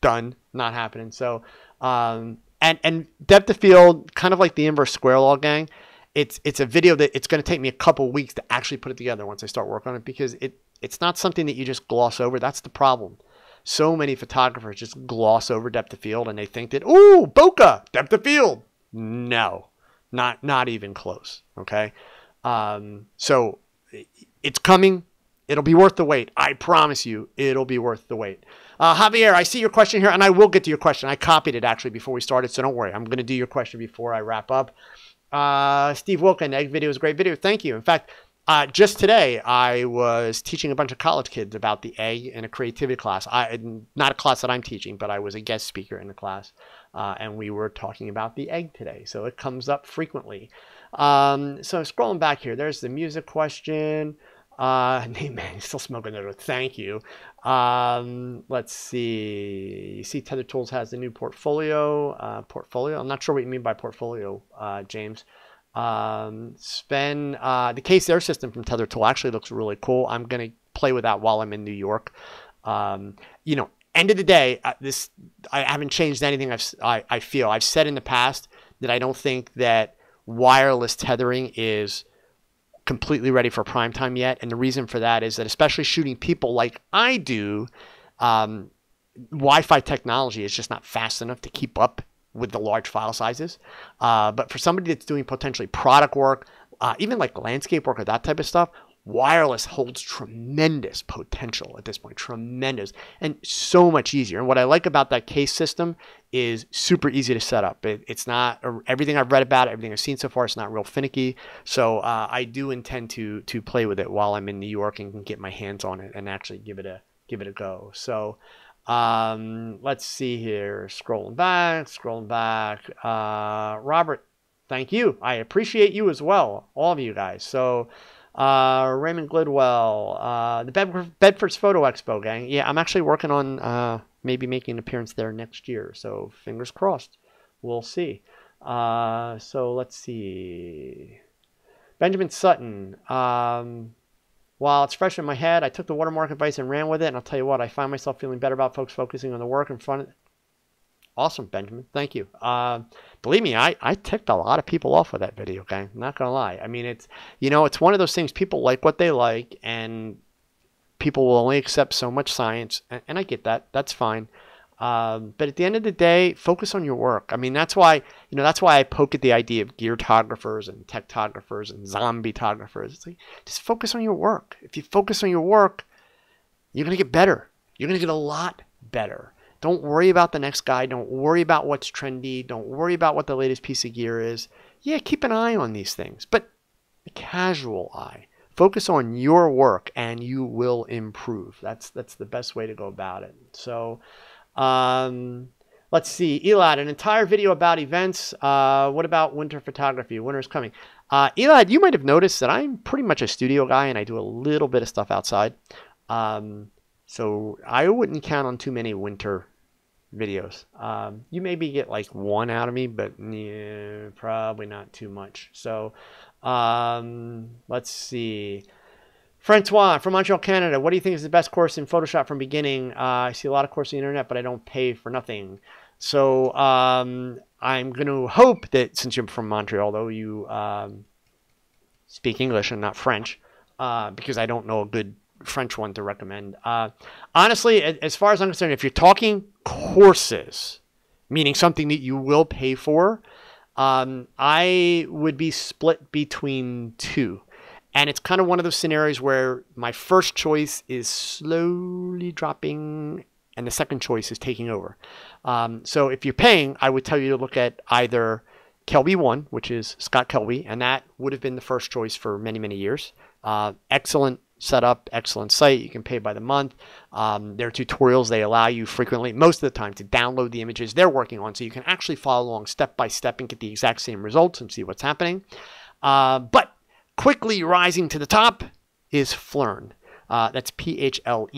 Done, not happening. So, and depth of field, kind of like the inverse square law, gang. It's a video that it's going to take me a couple weeks to actually put it together once I start working on it, because it's not something that you just gloss over. That's the problem. So many photographers just gloss over depth of field and they think that, ooh, bokeh, depth of field. No, not even close. Okay. So it's coming. It'll be worth the wait. I promise you, it'll be worth the wait. Javier, I see your question here, and I will get to your question. I copied it actually before we started, so don't worry. I'm going to do your question before I wrap up. Steve Wilkin, egg video is a great video. Thank you. In fact, just today, I was teaching a bunch of college kids about the egg in a creativity class. Not a class that I'm teaching, but I was a guest speaker in the class, and we were talking about the egg today. So it comes up frequently. So scrolling back here, there's the music question. Hey man, you're still smoking there. Thank you. Let's see. You see Tether Tools has the new portfolio. I'm not sure what you mean by portfolio, James. The case air system from Tether Tool actually looks really cool. I'm going to play with that while I'm in New York. You know, end of the day, I haven't changed anything. I feel I've said in the past that I don't think that wireless tethering is completely ready for prime time yet. And the reason for that is that, especially shooting people like I do, Wi-Fi technology is just not fast enough to keep up with the large file sizes. But for somebody that's doing potentially product work, even like landscape work or that type of stuff, wireless holds tremendous potential at this point, tremendous, and so much easier. And what I like about that case system is super easy to set up. It's not, everything I've read about it, everything I've seen so far, it's not real finicky. So I do intend to play with it while I'm in New York and can get my hands on it and actually give it a go. So let's see here, scrolling back. Robert, thank you. I appreciate you as well, all of you guys. So Raymond Glidwell, the Bedford's Photo Expo, gang. Yeah, I'm actually working on maybe making an appearance there next year. So fingers crossed. We'll see. So let's see. Benjamin Sutton. While it's fresh in my head, I took the watermark advice and ran with it. And I'll tell you what, I find myself feeling better about folks focusing on the work in front of it. Awesome, Benjamin. Thank you. Believe me, I ticked a lot of people off with that video, gang. I'm not going to lie. I mean, it's one of those things. People like what they like, and people will only accept so much science. And I get that. That's fine. But at the end of the day, focus on your work. I mean, that's why I poke at the idea of geartographers and techtographers and zombie-tographers. It's like, just focus on your work. If you focus on your work, you're going to get better. You're going to get a lot better. Don't worry about the next guy. Don't worry about what's trendy. Don't worry about what the latest piece of gear is. Yeah, keep an eye on these things, but a casual eye. Focus on your work and you will improve. That's the best way to go about it. So let's see. Elad, an entire video about events. What about winter photography? Winter's coming. Elad, you might have noticed that I'm pretty much a studio guy and I do a little bit of stuff outside. So I wouldn't count on too many winter videos. You maybe get like one out of me, but yeah, probably not too much. So let's see. Francois from Montreal, Canada. What do you think is the best course in Photoshop from beginning? I see a lot of courses on the internet, but I don't pay for nothing. So I'm going to hope that since you're from Montreal, though, you speak English and not French, because I don't know a good French one to recommend. Honestly, as far as I'm concerned, if you're talking courses, meaning something that you will pay for, I would be split between two. And it's kind of one of those scenarios where my first choice is slowly dropping and the second choice is taking over. So if you're paying, I would tell you to look at either Kelby 1, which is Scott Kelby, and that would have been the first choice for many, many years. Excellent setup, excellent site. You can pay by the month. Their tutorials, they allow you frequently, most of the time, to download the images they're working on, so you can actually follow along step by step and get the exact same results and see what's happening. But quickly rising to the top is Phlearn. That's Phlearn.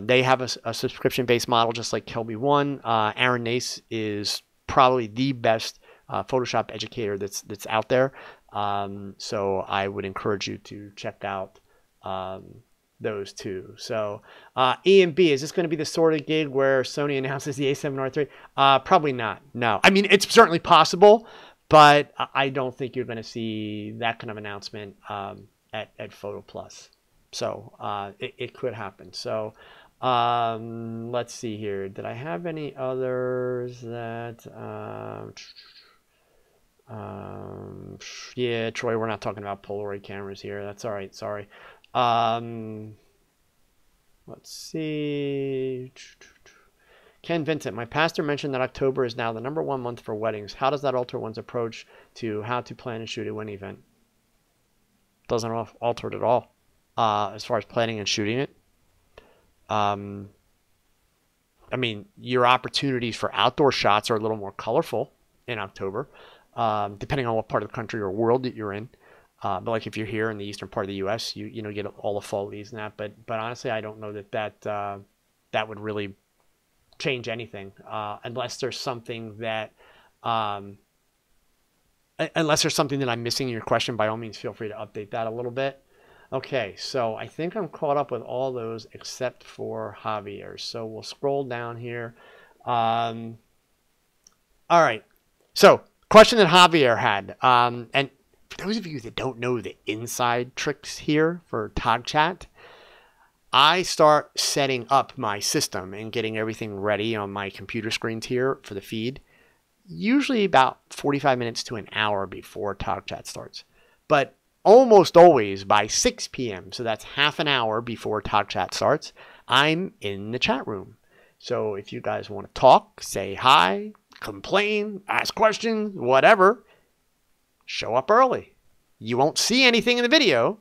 They have a subscription-based model just like Kelby 1. Aaron Nace is probably the best Photoshop educator that's out there. So I would encourage you to check out those two. So E and B, is this going to be the sort of gig where Sony announces the A7R III? Probably not. No. I mean, it's certainly possible, but I don't think you're going to see that kind of announcement at PhotoPlus. So it could happen. So let's see here. Did I have any others that... yeah, Troy, we're not talking about Polaroid cameras here. That's all right. Sorry. Let's see. Ken Vincent, my pastor mentioned that October is now the #1 month for weddings. How does that alter one's approach to how to plan and shoot a wedding event? Doesn't alter it at all as far as planning and shooting it. I mean, your opportunities for outdoor shots are a little more colorful in October, depending on what part of the country or world that you're in. But like if you're here in the eastern part of the U.S., you know, get all the fall leaves and that. But honestly, I don't know that would really change anything unless there's something that I'm missing in your question. By all means, feel free to update that a little bit. Okay, so I think I'm caught up with all those except for Javier. So we'll scroll down here. All right. So question that Javier had, and for those of you that don't know the inside tricks here for TogChat, I start setting up my system and getting everything ready on my computer screens here for the feed, usually about 45 minutes to an hour before TogChat starts. But almost always by 6 p.m., so that's half an hour before TogChat starts, I'm in the chat room. So if you guys want to talk, say hi, complain, ask questions, whatever, show up early. You won't see anything in the video,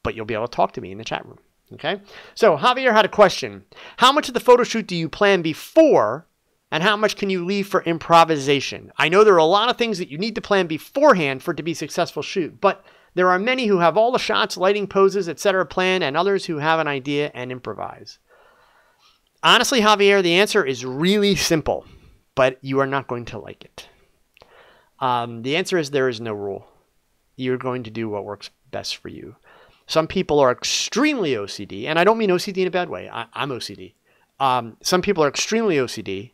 but you'll be able to talk to me in the chat room. Okay? So Javier had a question. How much of the photo shoot do you plan before, and how much can you leave for improvisation? I know there are a lot of things that you need to plan beforehand for it to be a successful shoot, but there are many who have all the shots, lighting, poses, etc. planned, and others who have an idea and improvise. Honestly, Javier, the answer is really simple, but you are not going to like it. The answer is there is no rule. You're going to do what works best for you. Some people are extremely OCD, and I don't mean OCD in a bad way. I'm OCD. Some people are extremely OCD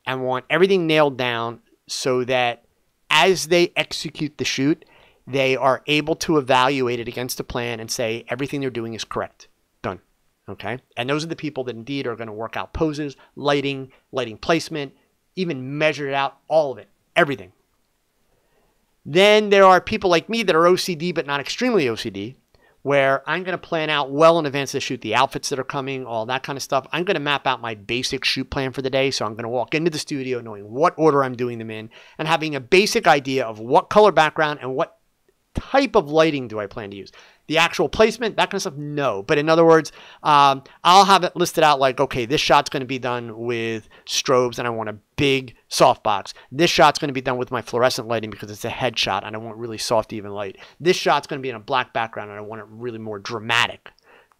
and want everything nailed down so that as they execute the shoot, they are able to evaluate it against a plan and say everything they're doing is correct. Done. Okay? And those are the people that indeed are going to work out poses, lighting placement, even measure it out, all of it, everything. Then there are people like me that are OCD but not extremely OCD, where I'm going to plan out well in advance to shoot the outfits that are coming, all that kind of stuff. I'm going to map out my basic shoot plan for the day. So I'm going to walk into the studio knowing what order I'm doing them in and having a basic idea of what color background and what type of lighting do I plan to use. The actual placement, that kind of stuff, no. But in other words, I'll have it listed out like, okay, this shot's going to be done with strobes and I want a big softbox. This shot's going to be done with my fluorescent lighting because it's a headshot and I want really soft, even light. This shot's going to be in a black background and I want it really more dramatic.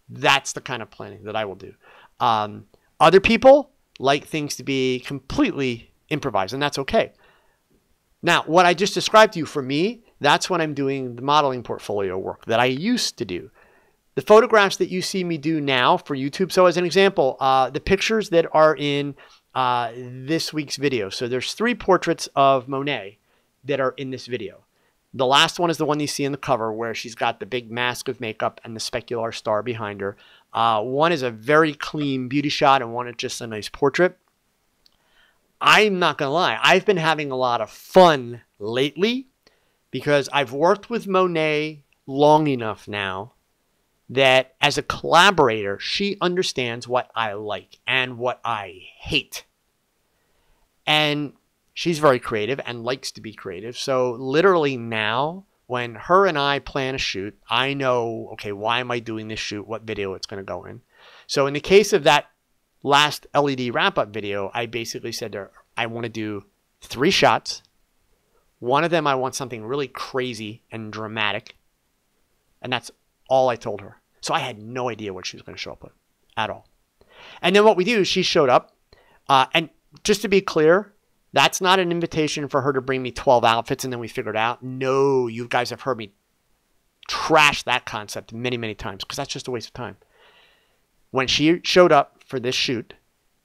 That's the kind of planning that I will do. Other people like things to be completely improvised, and that's okay. Now, what I just described to you, for me, that's when I'm doing the modeling portfolio work that I used to do. The photographs that you see me do now for YouTube. So as an example, the pictures that are in this week's video. So there's 3 portraits of Monet that are in this video. The last one is the one you see in the cover where she's got the big mask of makeup and the specular star behind her. One is a very clean beauty shot and one is just a nice portrait. I'm not going to lie. I've been having a lot of fun lately because I've worked with Monet long enough now that as a collaborator, she understands what I like and what I hate. And she's very creative and likes to be creative. So literally now, when her and I plan a shoot, I know, okay, why am I doing this shoot? What video it's going to go in. So in the case of that last LED wrap-up video, I basically said to her, I want to do 3 shots. One of them, I want something really crazy and dramatic. And that's all I told her. So I had no idea what she was going to show up with at all. And then what we do, she showed up. And just to be clear, that's not an invitation for her to bring me 12 outfits and then we figure it out. No, you guys have heard me trash that concept many, many times because that's just a waste of time. When she showed up for this shoot,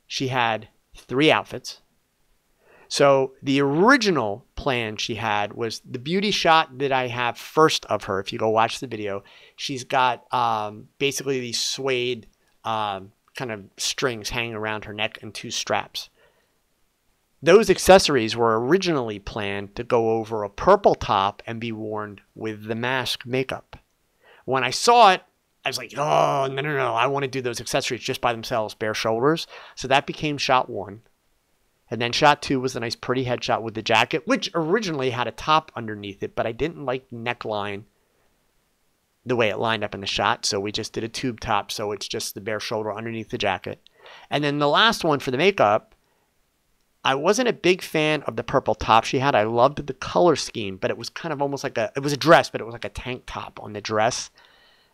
she had 3 outfits. So the original plan she had was the beauty shot that I have first of her. If you go watch the video, she's got basically these suede kind of strings hanging around her neck and 2 straps. Those accessories were originally planned to go over a purple top and be worn with the mask makeup. When I saw it, I was like, oh, no. I want to do those accessories just by themselves, bare shoulders. So that became shot 1. And then shot 2 was a nice pretty headshot with the jacket, which originally had a top underneath it, but I didn't like the neckline the way it lined up in the shot. So we just did a tube top. So it's just the bare shoulder underneath the jacket. And then the last one for the makeup, I wasn't a big fan of the purple top she had. I loved the color scheme, but it was kind of almost like it was a dress, but it was like a tank top on the dress.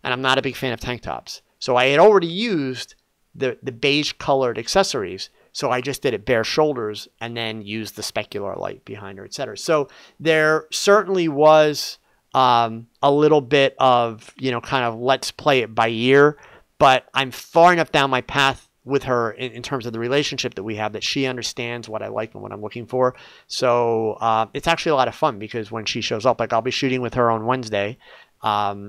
And I'm not a big fan of tank tops. So I had already used the beige colored accessories. So I just did it bare shoulders and then used the specular light behind her, etc. So there certainly was a little bit of, kind of let's play it by ear, but I'm far enough down my path with her in terms of the relationship that we have that she understands what I like and what I'm looking for. So it's actually a lot of fun because when she shows up, like I'll be shooting with her on Wednesday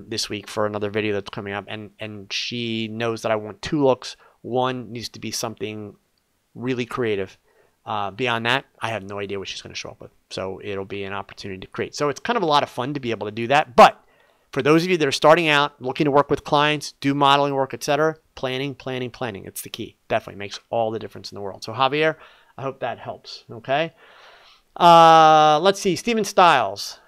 this week for another video that's coming up, and she knows that I want 2 looks. One needs to be something really creative. Beyond that, I have no idea what she's going to show up with. So it'll be an opportunity to create. So it's kind of a lot of fun to be able to do that. But for those of you that are starting out, looking to work with clients, do modeling work, etc., planning. It's the key. Definitely makes all the difference in the world. So Javier, I hope that helps. Okay. Let's see. Steven Stiles.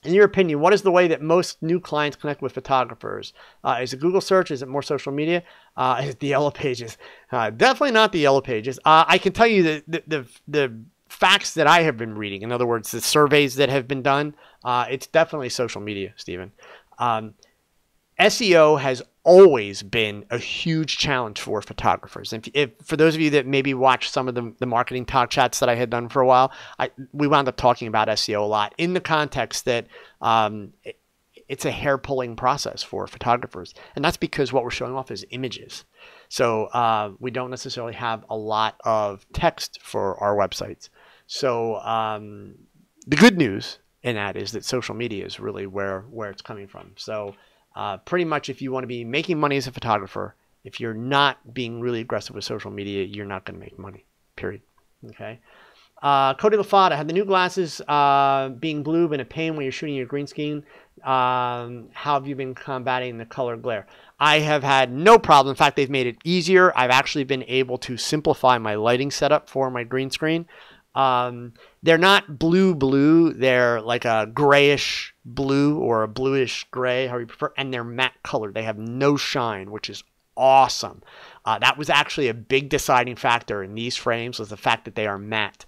In your opinion, what is the way that most new clients connect with photographers? Is it Google search? Is it more social media? Is it the Yellow Pages? Definitely not the Yellow Pages. I can tell you that the facts that I have been reading, in other words, the surveys that have been done, it's definitely social media, Stephen. SEO has always been a huge challenge for photographers. And if for those of you that maybe watched some of the marketing talk chats that I had done for a while, we wound up talking about SEO a lot in the context that it's a hair-pulling process for photographers. And that's because what we're showing off is images. So we don't necessarily have a lot of text for our websites. So the good news in that is that social media is really where it's coming from. So pretty much if you want to be making money as a photographer, if you're not being really aggressive with social media, you're not going to make money, period. Okay. Cody LaFada, had the new glasses being blue been a pain when you're shooting your green screen? How have you been combating the color glare? I have had no problem. In fact, they've made it easier. I've actually been able to simplify my lighting setup for my green screen. They're not blue. They're like a grayish blue or a bluish gray, however you prefer, and they're matte colored. They have no shine, which is awesome. That was actually a big deciding factor in these frames, was the fact that they are matte.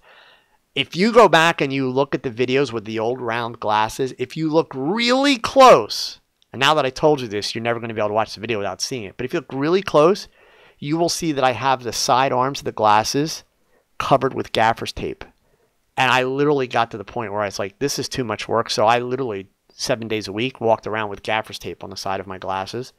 If you go back and you look at the videos with the old round glasses, if you look really close, and now that I told you this, you're never going to be able to watch the video without seeing it, but if you look really close, you will see that I have the side arms of the glasses covered with gaffer's tape. And I literally got to the point where I was like, this is too much work. So I literally 7 days a week walked around with gaffer's tape on the side of my glasses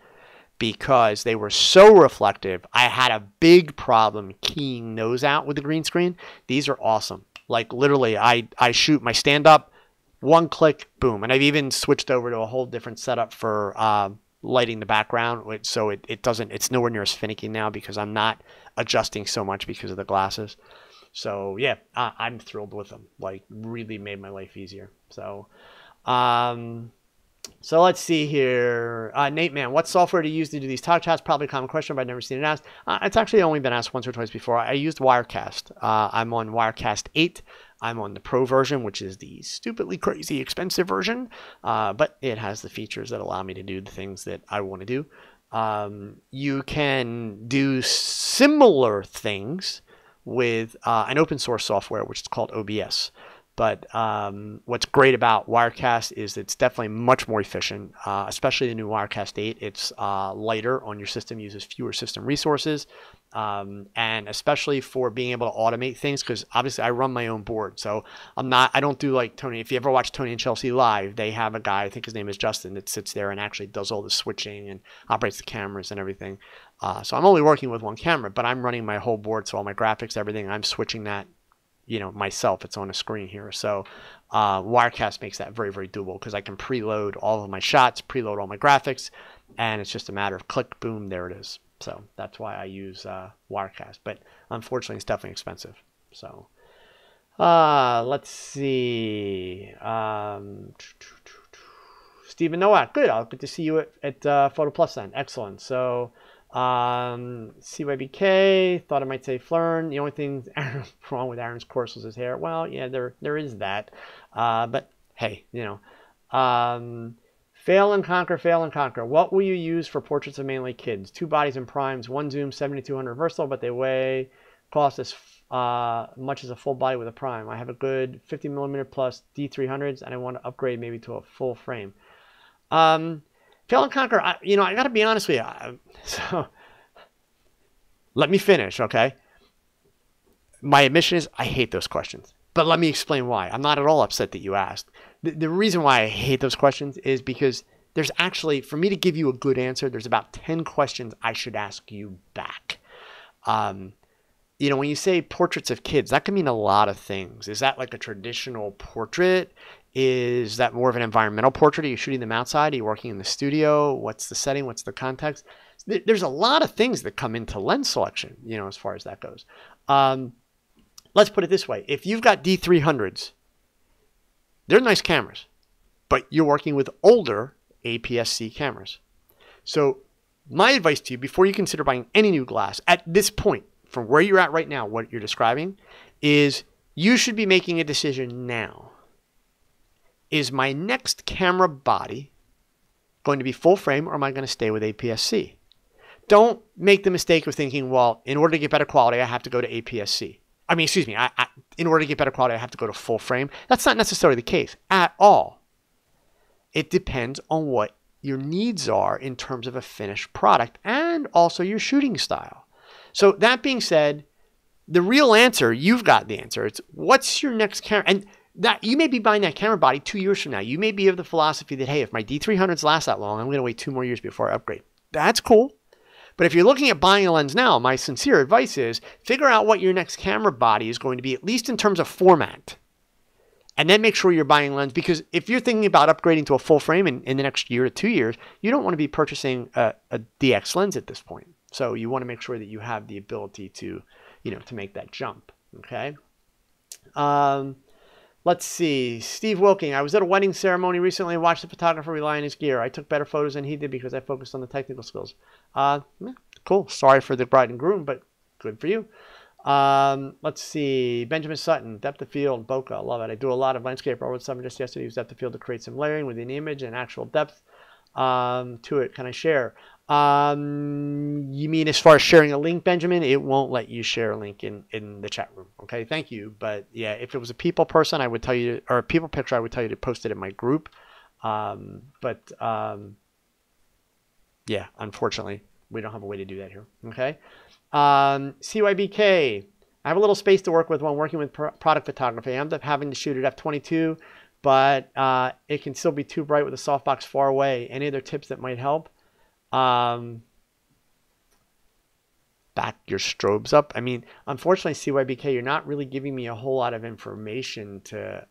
because they were so reflective. I had a big problem keying those out with the green screen. These are awesome. Like literally, I shoot my stand up, one click, boom. And I've even switched over to a whole different setup for lighting the background. So it's nowhere near as finicky now because I'm not adjusting so much because of the glasses. So yeah, I'm thrilled with them. Like really made my life easier. So, so let's see here. Nate, man, what software do you use to do these TogChats? Probably a common question, but I've never seen it asked. It's actually only been asked once or twice before. I used Wirecast. I'm on Wirecast 8. I'm on the Pro version, which is the stupidly crazy expensive version, but it has the features that allow me to do the things that I want to do. You can do similar things with an open source software, which is called OBS. But what's great about Wirecast is it's definitely much more efficient, especially the new Wirecast 8. It's lighter on your system, uses fewer system resources, and especially for being able to automate things, because obviously I run my own board. So I don't do like Tony. If you ever watch Tony and Chelsea live, they have a guy, I think his name is Justin, that sits there and actually does all the switching and operates the cameras and everything. So I'm only working with one camera, but I'm running my whole board. So all my graphics, everything, I'm switching that, myself. It's on a screen here. So Wirecast makes that very, very doable because I can preload all of my shots, preload all my graphics, and it's just a matter of click, boom, there it is. So that's why I use Wirecast. But unfortunately, it's definitely expensive. So let's see. Stephen Nowak, good. I'll get to see you at PhotoPlus then. Excellent. So CYBK, thought I might say Flern. The only thing wrong with Aaron's course was his hair. Well, yeah, there is that. But hey, fail and conquer, fail and conquer. What will you use for portraits of mainly kids? 2 bodies and primes, 1 zoom, 7200 reversal, but they cost as much as a full body with a prime. I have a good 50mm plus D300s, and I want to upgrade maybe to a full frame. Fail and conquer, I got to be honest with you. So let me finish, okay? My admission is I hate those questions. But let me explain why. I'm not at all upset that you asked. The reason why I hate those questions is because there's actually, for me to give you a good answer, there's about 10 questions I should ask you back. When you say portraits of kids, that can mean a lot of things. Is that like a traditional portrait? Is that more of an environmental portrait? Are you shooting them outside? Are you working in the studio? What's the setting? What's the context? There's a lot of things that come into lens selection, as far as that goes. Let's put it this way. If you've got D300s, they're nice cameras, but you're working with older APS-C cameras. So my advice to you, before you consider buying any new glass, at this point, from where you're at right now, what you're describing, is you should be making a decision now. Is my next camera body going to be full frame, or am I going to stay with APS-C? Don't make the mistake of thinking, well, in order to get better quality, I have to go to APS-C. In order to get better quality, I have to go to full frame. That's not necessarily the case at all. It depends on what your needs are in terms of a finished product and also your shooting style. So that being said, the real answer, you've got the answer. It's what's your next camera? And that you may be buying that camera body 2 years from now. You may be of the philosophy that, hey, if my D300s last that long, I'm going to wait 2 more years before I upgrade. That's cool. But if you're looking at buying a lens now, my sincere advice is figure out what your next camera body is going to be, at least in terms of format. And then make sure you're buying a lens, because if you're thinking about upgrading to a full frame in the next year to 2 years, you don't want to be purchasing a DX lens at this point. So you want to make sure that you have the ability to, to make that jump. Okay. Let's see. Steve Wilking. I was at a wedding ceremony recently and watched the photographer rely on his gear. I took better photos than he did because I focused on the technical skills. Cool. Sorry for the bride and groom, but good for you. Let's see. Benjamin Sutton, depth of field, bokeh. Love it. I do a lot of landscape. I wrote something just yesterday. Used depth of field to create some layering within the image and actual depth to it. Can I share? You mean as far as sharing a link, Benjamin? It won't let you share a link in the chat room. Okay, thank you. But yeah, if it was a people person, I would tell you, or a people picture, I would tell you to post it in my group. Yeah, unfortunately, we don't have a way to do that here. Okay. CYBK. I have a little space to work with when working with product photography. I end up having to shoot at f/22, but it can still be too bright with a softbox far away. Any other tips that might help? Back your strobes up. I mean, unfortunately, CYBK, you're not really giving me a whole lot of information to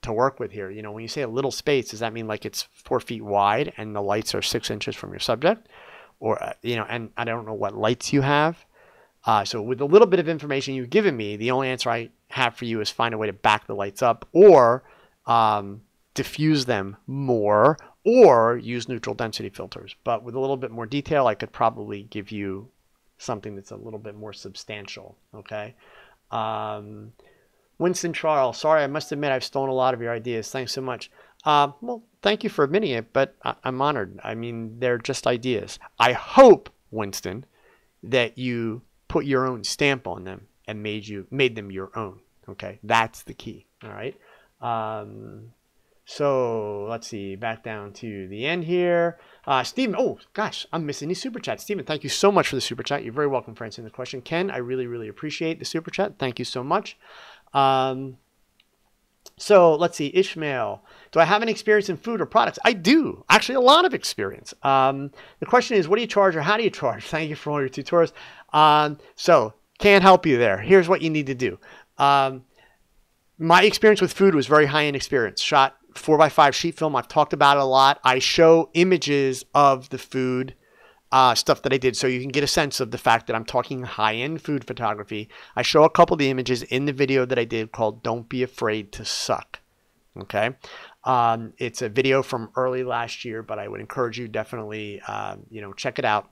work with here. You know, when you say a little space, does that mean like it's 4 feet wide and the lights are 6 inches from your subject? Or, you know, and I don't know what lights you have. So with a little bit of information you've given me, the only answer I have for you is find a way to back the lights up or diffuse them more or use neutral density filters. But with a little bit more detail, I could probably give you something that's a little bit more substantial. Okay. Winston Charles, sorry, I must admit I've stolen a lot of your ideas. Thanks so much. Well, thank you for admitting it, but I'm honored. I mean, they're just ideas. I hope, Winston, that you put your own stamp on them and made them your own. Okay, that's the key. All right. So let's see, back down to the end here. Stephen, oh gosh, I'm missing these super chats. Stephen, thank you so much for the super chat. You're very welcome for answering the question. Ken, I really, really appreciate the super chat. Thank you so much. So let's see, Ishmael, do I have any experience in food or products? I do, actually a lot of experience. The question is, what do you charge or how do you charge? Thank you for all your tutors. So can't help you there. Here's what you need to do. My experience with food was very high-end experience. Shot 4x5 sheet film. I've talked about it a lot. I show images of the food stuff that I did so you can get a sense of the fact that I'm talking high-end food photography. I show a couple of the images in the video that I did called Don't Be Afraid to Suck. Okay. It's a video from early last year, but I would encourage you definitely, you know, check it out.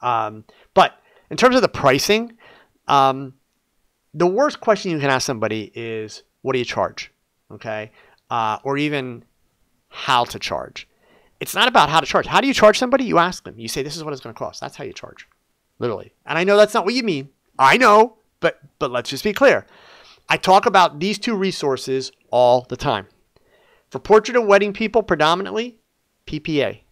But in terms of the pricing, the worst question you can ask somebody is, what do you charge? Okay. Or even how to charge. It's not about how to charge. How do you charge somebody? You ask them. You say, this is what it's going to cost. That's how you charge. Literally. And I know that's not what you mean. I know, but let's just be clear. I talk about these two resources all the time. For portrait and wedding people, predominantly, PPA.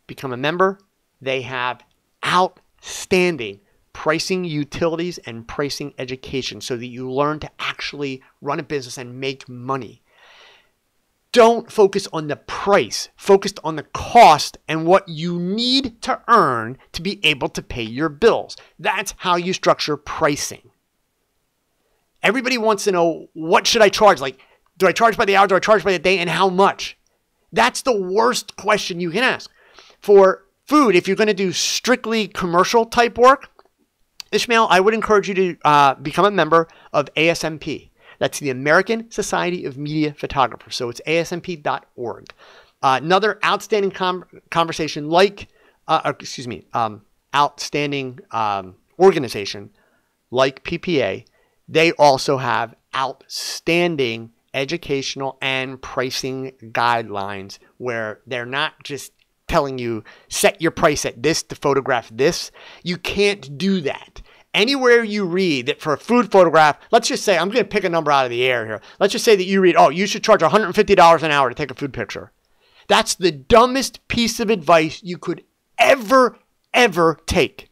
Become a member. They have outstanding pricing utilities and pricing education so that you learn to actually run a business and make money. Don't focus on the price. Focus on the cost and what you need to earn to be able to pay your bills. That's how you structure pricing. Everybody wants to know, what should I charge? Like, do I charge by the hour? Do I charge by the day? And how much? That's the worst question you can ask. For food, if you're going to do strictly commercial type work, Ishmael, I would encourage you to become a member of ASMP. That's the American Society of Media Photographers. So it's asmp.org. Another outstanding conversation like, outstanding organization like PPA. They also have outstanding educational and pricing guidelines where they're not just telling you, set your price at this to photograph this. You can't do that. Anywhere you read that for a food photograph, let's just say, I'm going to pick a number out of the air here. Let's just say that you read, oh, you should charge $150 an hour to take a food picture. That's the dumbest piece of advice you could ever take.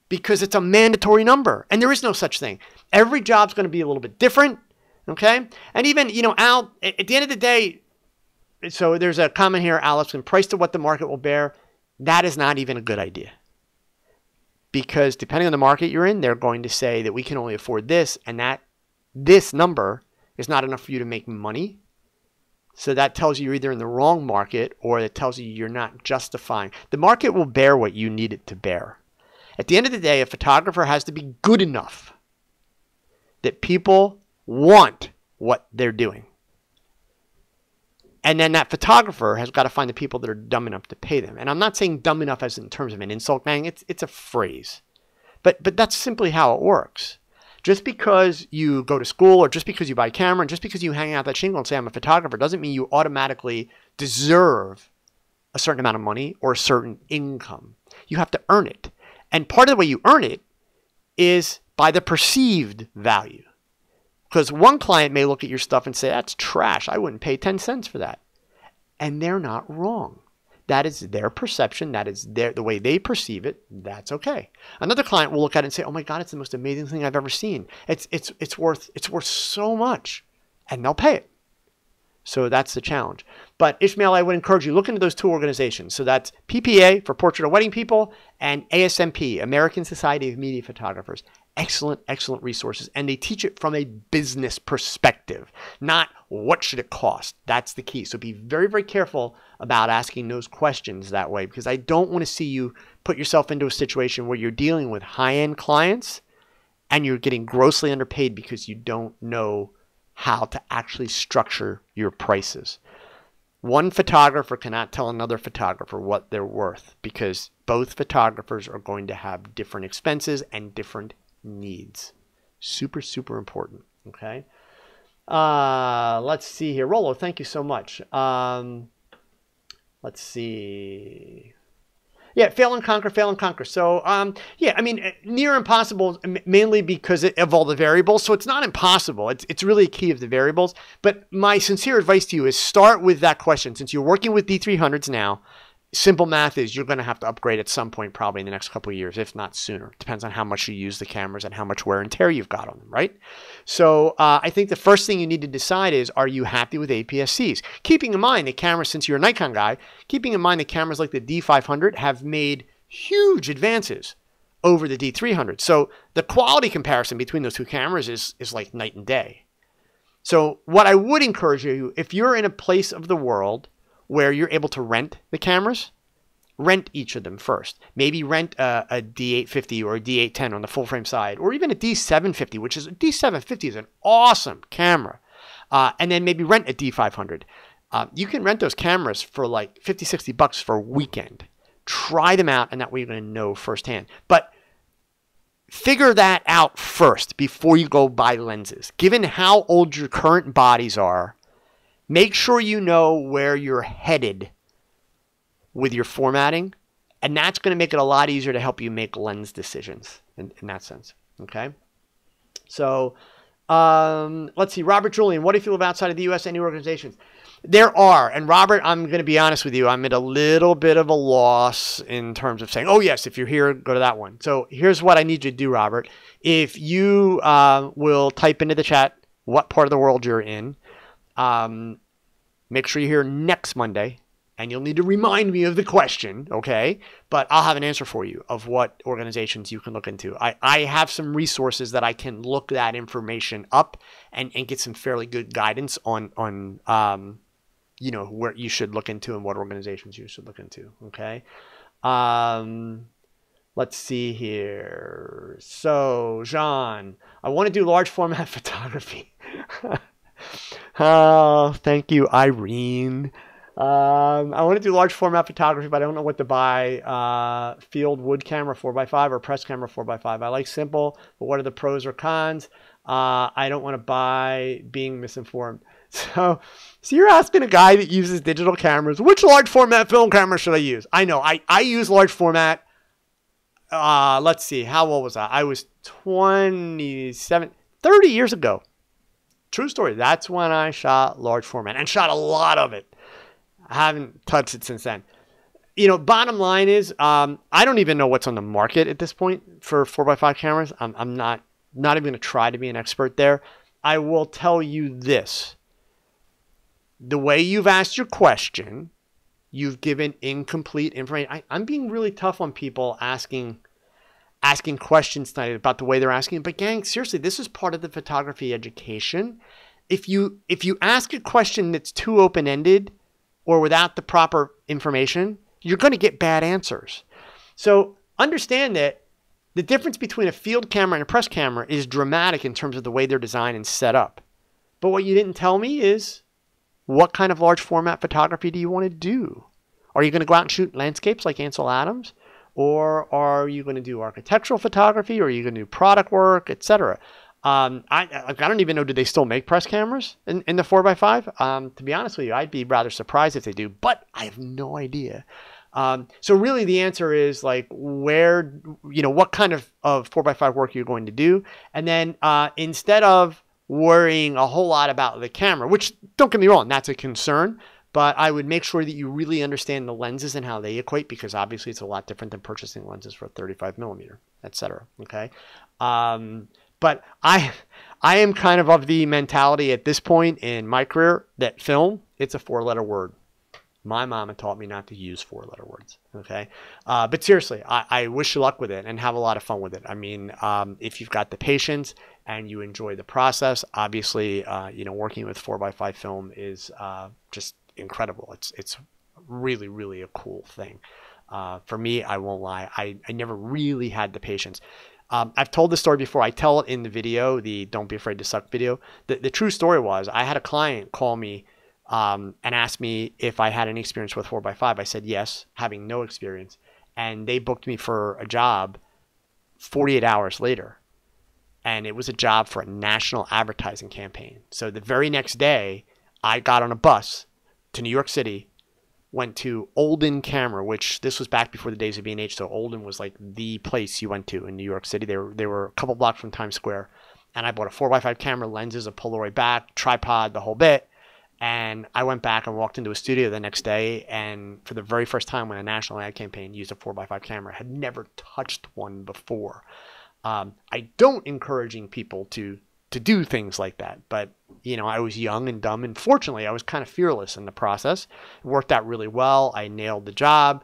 Because it's a mandatory number. And there is no such thing. Every job's going to be a little bit different. Okay? And even, you know, Al, at the end of the day, so there's a comment here, Alex, and price to what the market will bear. That is not even a good idea. Because depending on the market you're in, they're going to say that we can only afford this, and that this number is not enough for you to make money. So that tells you you're either in the wrong market, or it tells you you're not justifying. The market will bear what you need it to bear. At the end of the day, a photographer has to be good enough that people want what they're doing. And then that photographer has got to find the people that are dumb enough to pay them. And I'm not saying dumb enough as in terms of an insult, man. It's a phrase. But that's simply how it works. Just because you go to school, or just because you buy a camera, and just because you hang out that shingle and say I'm a photographer, doesn't mean you automatically deserve a certain amount of money or a certain income. You have to earn it. And part of the way you earn it is by the perceived value. Because one client may look at your stuff and say, that's trash. I wouldn't pay 10 cents for that. And they're not wrong. That is their perception. That is the way they perceive it. That's okay. Another client will look at it and say, "Oh my God, it's the most amazing thing I've ever seen. It's worth so much," and they'll pay it. So that's the challenge. But Ishmael, I would encourage you, look into those two organizations. So that's PPA for Portrait of Wedding People and ASMP, American Society of Media Photographers. Excellent, excellent resources. And they teach it from a business perspective, not what should it cost. That's the key. So be very, very careful about asking those questions that way, because I don't want to see you put yourself into a situation where you're dealing with high-end clients and you're getting grossly underpaid because you don't know how to actually structure your prices. One photographer cannot tell another photographer what they're worth, because both photographers are going to have different expenses and different needs. Super, super important. Okay. Let's see here. Rolo, thank you so much. Let's see. Yeah, fail and conquer, fail and conquer. So, yeah, I mean, near impossible, mainly because of all the variables. So it's not impossible. It's really a key of the variables. But my sincere advice to you is start with that question. Since you're working with D300s now, simple math is you're going to have to upgrade at some point, probably in the next couple of years, if not sooner. Depends on how much you use the cameras and how much wear and tear you've got on them, right? So I think the first thing you need to decide is, are you happy with APS-Cs? Keeping in mind the cameras, since you're a Nikon guy, keeping in mind the cameras like the D500 have made huge advances over the D300. So the quality comparison between those two cameras is like night and day. So what I would encourage you, if you're in a place of the world where you're able to rent the cameras, rent each of them first. Maybe rent a D850 or a D810 on the full frame side, or even a D750, which is a D750 is an awesome camera. And then maybe rent a D500. You can rent those cameras for like 50, 60 bucks for a weekend. Try them out, and that way you're going to know firsthand. But figure that out first before you go buy lenses. Given how old your current bodies are, make sure you know where you're headed with your formatting, and that's going to make it a lot easier to help you make lens decisions in that sense. Okay? So, let's see. Robert Julian, what if you live outside of the U.S., any organizations? There are. And Robert, I'm going to be honest with you. I'm at a little bit of a loss in terms of saying, oh, yes, if you're here, go to that one. So here's what I need you to do, Robert. If you will type into the chat what part of the world you're in, make sure you're here next Monday, and you'll need to remind me of the question, okay? But I'll have an answer for you of what organizations you can look into. I have some resources that I can look that information up and get some fairly good guidance on you know, where you should look into and what organizations you should look into, okay? Let's see here. So, Jean, I want to do large format photography. Oh, thank you, Irene. I want to do large format photography, but I don't know what to buy. Field wood camera 4x5 or press camera 4x5. I like simple, but what are the pros or cons? I don't want to buy being misinformed. So you're asking a guy that uses digital cameras, which large format film camera should I use? I know, I use large format. Let's see, how old was I? I was 27, 30 years ago. True story. That's when I shot large format and shot a lot of it. I haven't touched it since then. You know, bottom line is, I don't even know what's on the market at this point for 4x5 cameras. I'm not even going to try to be an expert there. I will tell you this. The way you've asked your question, you've given incomplete information. I'm being really tough on people asking questions tonight about the way they're asking. But gang, seriously, this is part of the photography education. If you ask a question that's too open-ended or without the proper information, you're going to get bad answers. So understand that the difference between a field camera and a press camera is dramatic in terms of the way they're designed and set up. But what you didn't tell me is, what kind of large format photography do you want to do? Are you going to go out and shoot landscapes like Ansel Adams? Or are you going to do architectural photography? Or are you going to do product work, etc.? I don't even know, do they still make press cameras in the 4x5? To be honest with you, I'd be rather surprised if they do, but I have no idea. So really the answer is like where, you know, what kind of 4x5 work you're going to do. And then instead of worrying a whole lot about the camera, which don't get me wrong, that's a concern, but I would make sure that you really understand the lenses and how they equate, because obviously it's a lot different than purchasing lenses for a 35 millimeter, etc. Okay. But I am kind of the mentality at this point in my career that film, it's a 4-letter word. My mama taught me not to use 4-letter words. Okay. But seriously, I wish you luck with it and have a lot of fun with it. I mean, if you've got the patience and you enjoy the process, obviously, working with 4x5 film is just incredible. It's really, really a cool thing. For me, I won't lie. I never really had the patience. I've told this story before. I tell it in the video, the Don't Be Afraid to Suck video. The true story was I had a client call me and asked me if I had any experience with 4x5. I said yes, having no experience. And they booked me for a job 48 hours later. And it was a job for a national advertising campaign. So the very next day, I got on a bus to New York City, went to Olden Camera, which this was back before the days of B&H. So Olden was like the place you went to in New York City. They were a couple blocks from Times Square. And I bought a 4x5 camera, lenses, a Polaroid back, tripod, the whole bit. And I went back and walked into a studio the next day, and for the very first time when a national ad campaign used a 4x5 camera, had never touched one before. I don't encouraging people to do things like that, but I was young and dumb, and fortunately I was kind of fearless in the process. It worked out really well. I nailed the job,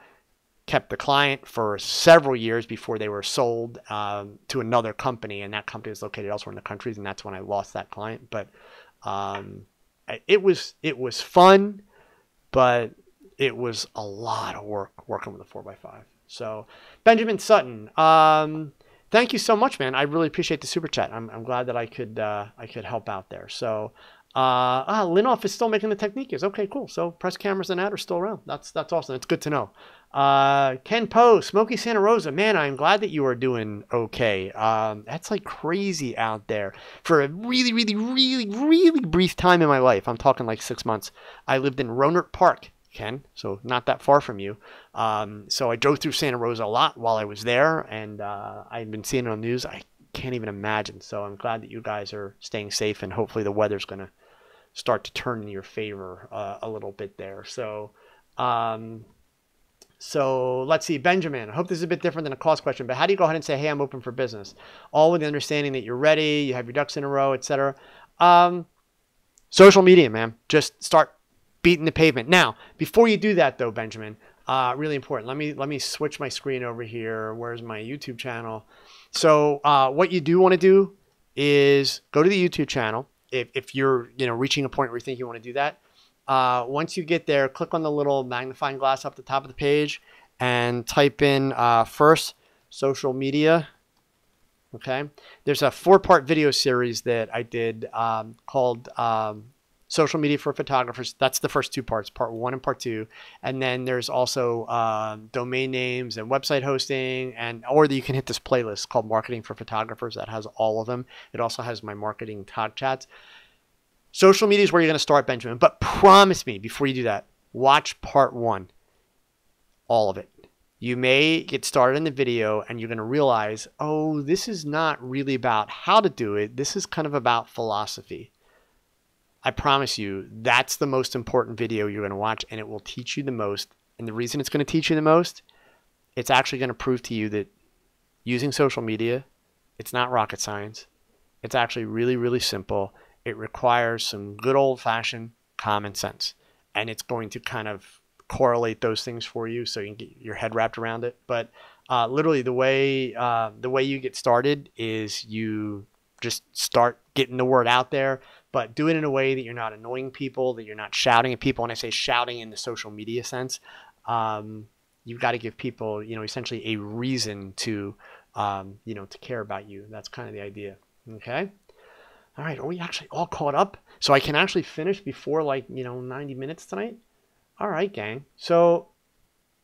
kept the client for several years before they were sold to another company, and that company was located elsewhere in the country, and that's when I lost that client. But it was fun, but it was a lot of work working with a 4x5. So Benjamin Sutton, thank you so much, man. I really appreciate the super chat. I'm glad that I could help out there. So Linoff is still making the Techniques. Okay, cool. So press cameras and that are still around. That's awesome. It's good to know. Ken Poe, Smoky Santa Rosa, man, I'm glad that you are doing okay. That's like crazy out there. For a really, really, really, really brief time in my life, I'm talking like 6 months, I lived in Rohnert Park, Ken, so not that far from you. So I drove through Santa Rosa a lot while I was there, and I've been seeing it on the news. I can't even imagine. So I'm glad that you guys are staying safe, and hopefully the weather's going to start to turn in your favor a little bit there. So let's see, Benjamin, I hope this is a bit different than a cost question, but how do you go ahead and say, hey, I'm open for business? All with the understanding that you're ready, you have your ducks in a row, etc. Social media, man. Just start beating the pavement. Now, before you do that, though, Benjamin, really important. Let me switch my screen over here. Where's my YouTube channel? So what you do want to do is go to the YouTube channel. If you're reaching a point where you think you want to do that. Once you get there, click on the little magnifying glass up the top of the page and type in first social media. Okay. There's a 4-part video series that I did called Social Media for Photographers. That's the first 2 parts, part 1 and part 2. And then there's also domain names and website hosting, or you can hit this playlist called Marketing for Photographers. That has all of them. It also has my marketing TogChats. Social media is where you're going to start, Benjamin. But promise me, before you do that, watch part 1. All of it. You may get started in the video and you're going to realize, oh, this is not really about how to do it. This is kind of about philosophy. I promise you, that's the most important video you're going to watch, and it will teach you the most. And the reason it's going to teach you the most, it's actually going to prove to you that using social media, it's not rocket science. It's actually really, really simple. It requires some good old-fashioned common sense, and it's going to kind of correlate those things for you so you can get your head wrapped around it. But literally, the way you get started is you just start getting the word out there, but do it in a way that you're not annoying people, that you're not shouting at people. And I say shouting in the social media sense. You've got to give people, essentially a reason to care about you. That's kind of the idea. Okay. All right, are we actually all caught up? So I can actually finish before 90 minutes tonight? All right, gang. So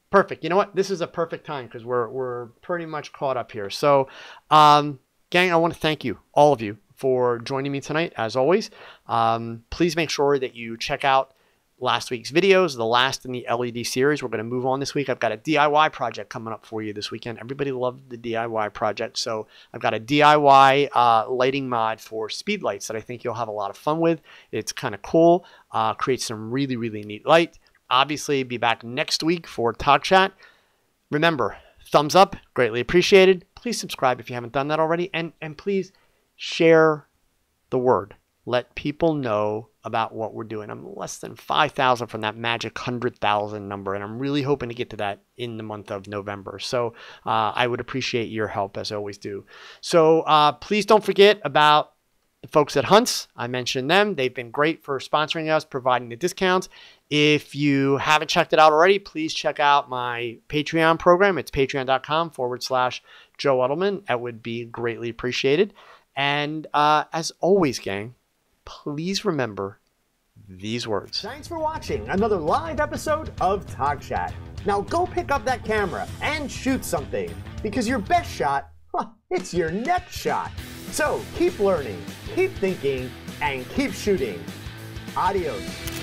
perfect. You know what? This is a perfect time because we're pretty much caught up here. So gang, I want to thank you, all of you, for joining me tonight, as always. Please make sure that you check out last week's videos, the last in the LED series. We're going to move on this week. I've got a DIY project coming up for you this weekend. Everybody loved the DIY project. So I've got a DIY lighting mod for speed lights that I think you'll have a lot of fun with. It's kind of cool. Creates some really, really neat light. Obviously, be back next week for TogChat. Remember, thumbs up, greatly appreciated. Please subscribe if you haven't done that already. And please share the word. Let people know about what we're doing. I'm less than 5,000 from that magic 100,000 number, and I'm really hoping to get to that in the month of November. So I would appreciate your help, as I always do. So please don't forget about the folks at Hunts. I mentioned them. They've been great for sponsoring us, providing the discounts. If you haven't checked it out already, please check out my Patreon program. It's patreon.com/Joe Edelman. That would be greatly appreciated. And as always, gang, please remember these words. Thanks for watching another live episode of TogChat. Now go pick up that camera and shoot something, because your best shot, it's your next shot. So keep learning, keep thinking, and keep shooting. Adios.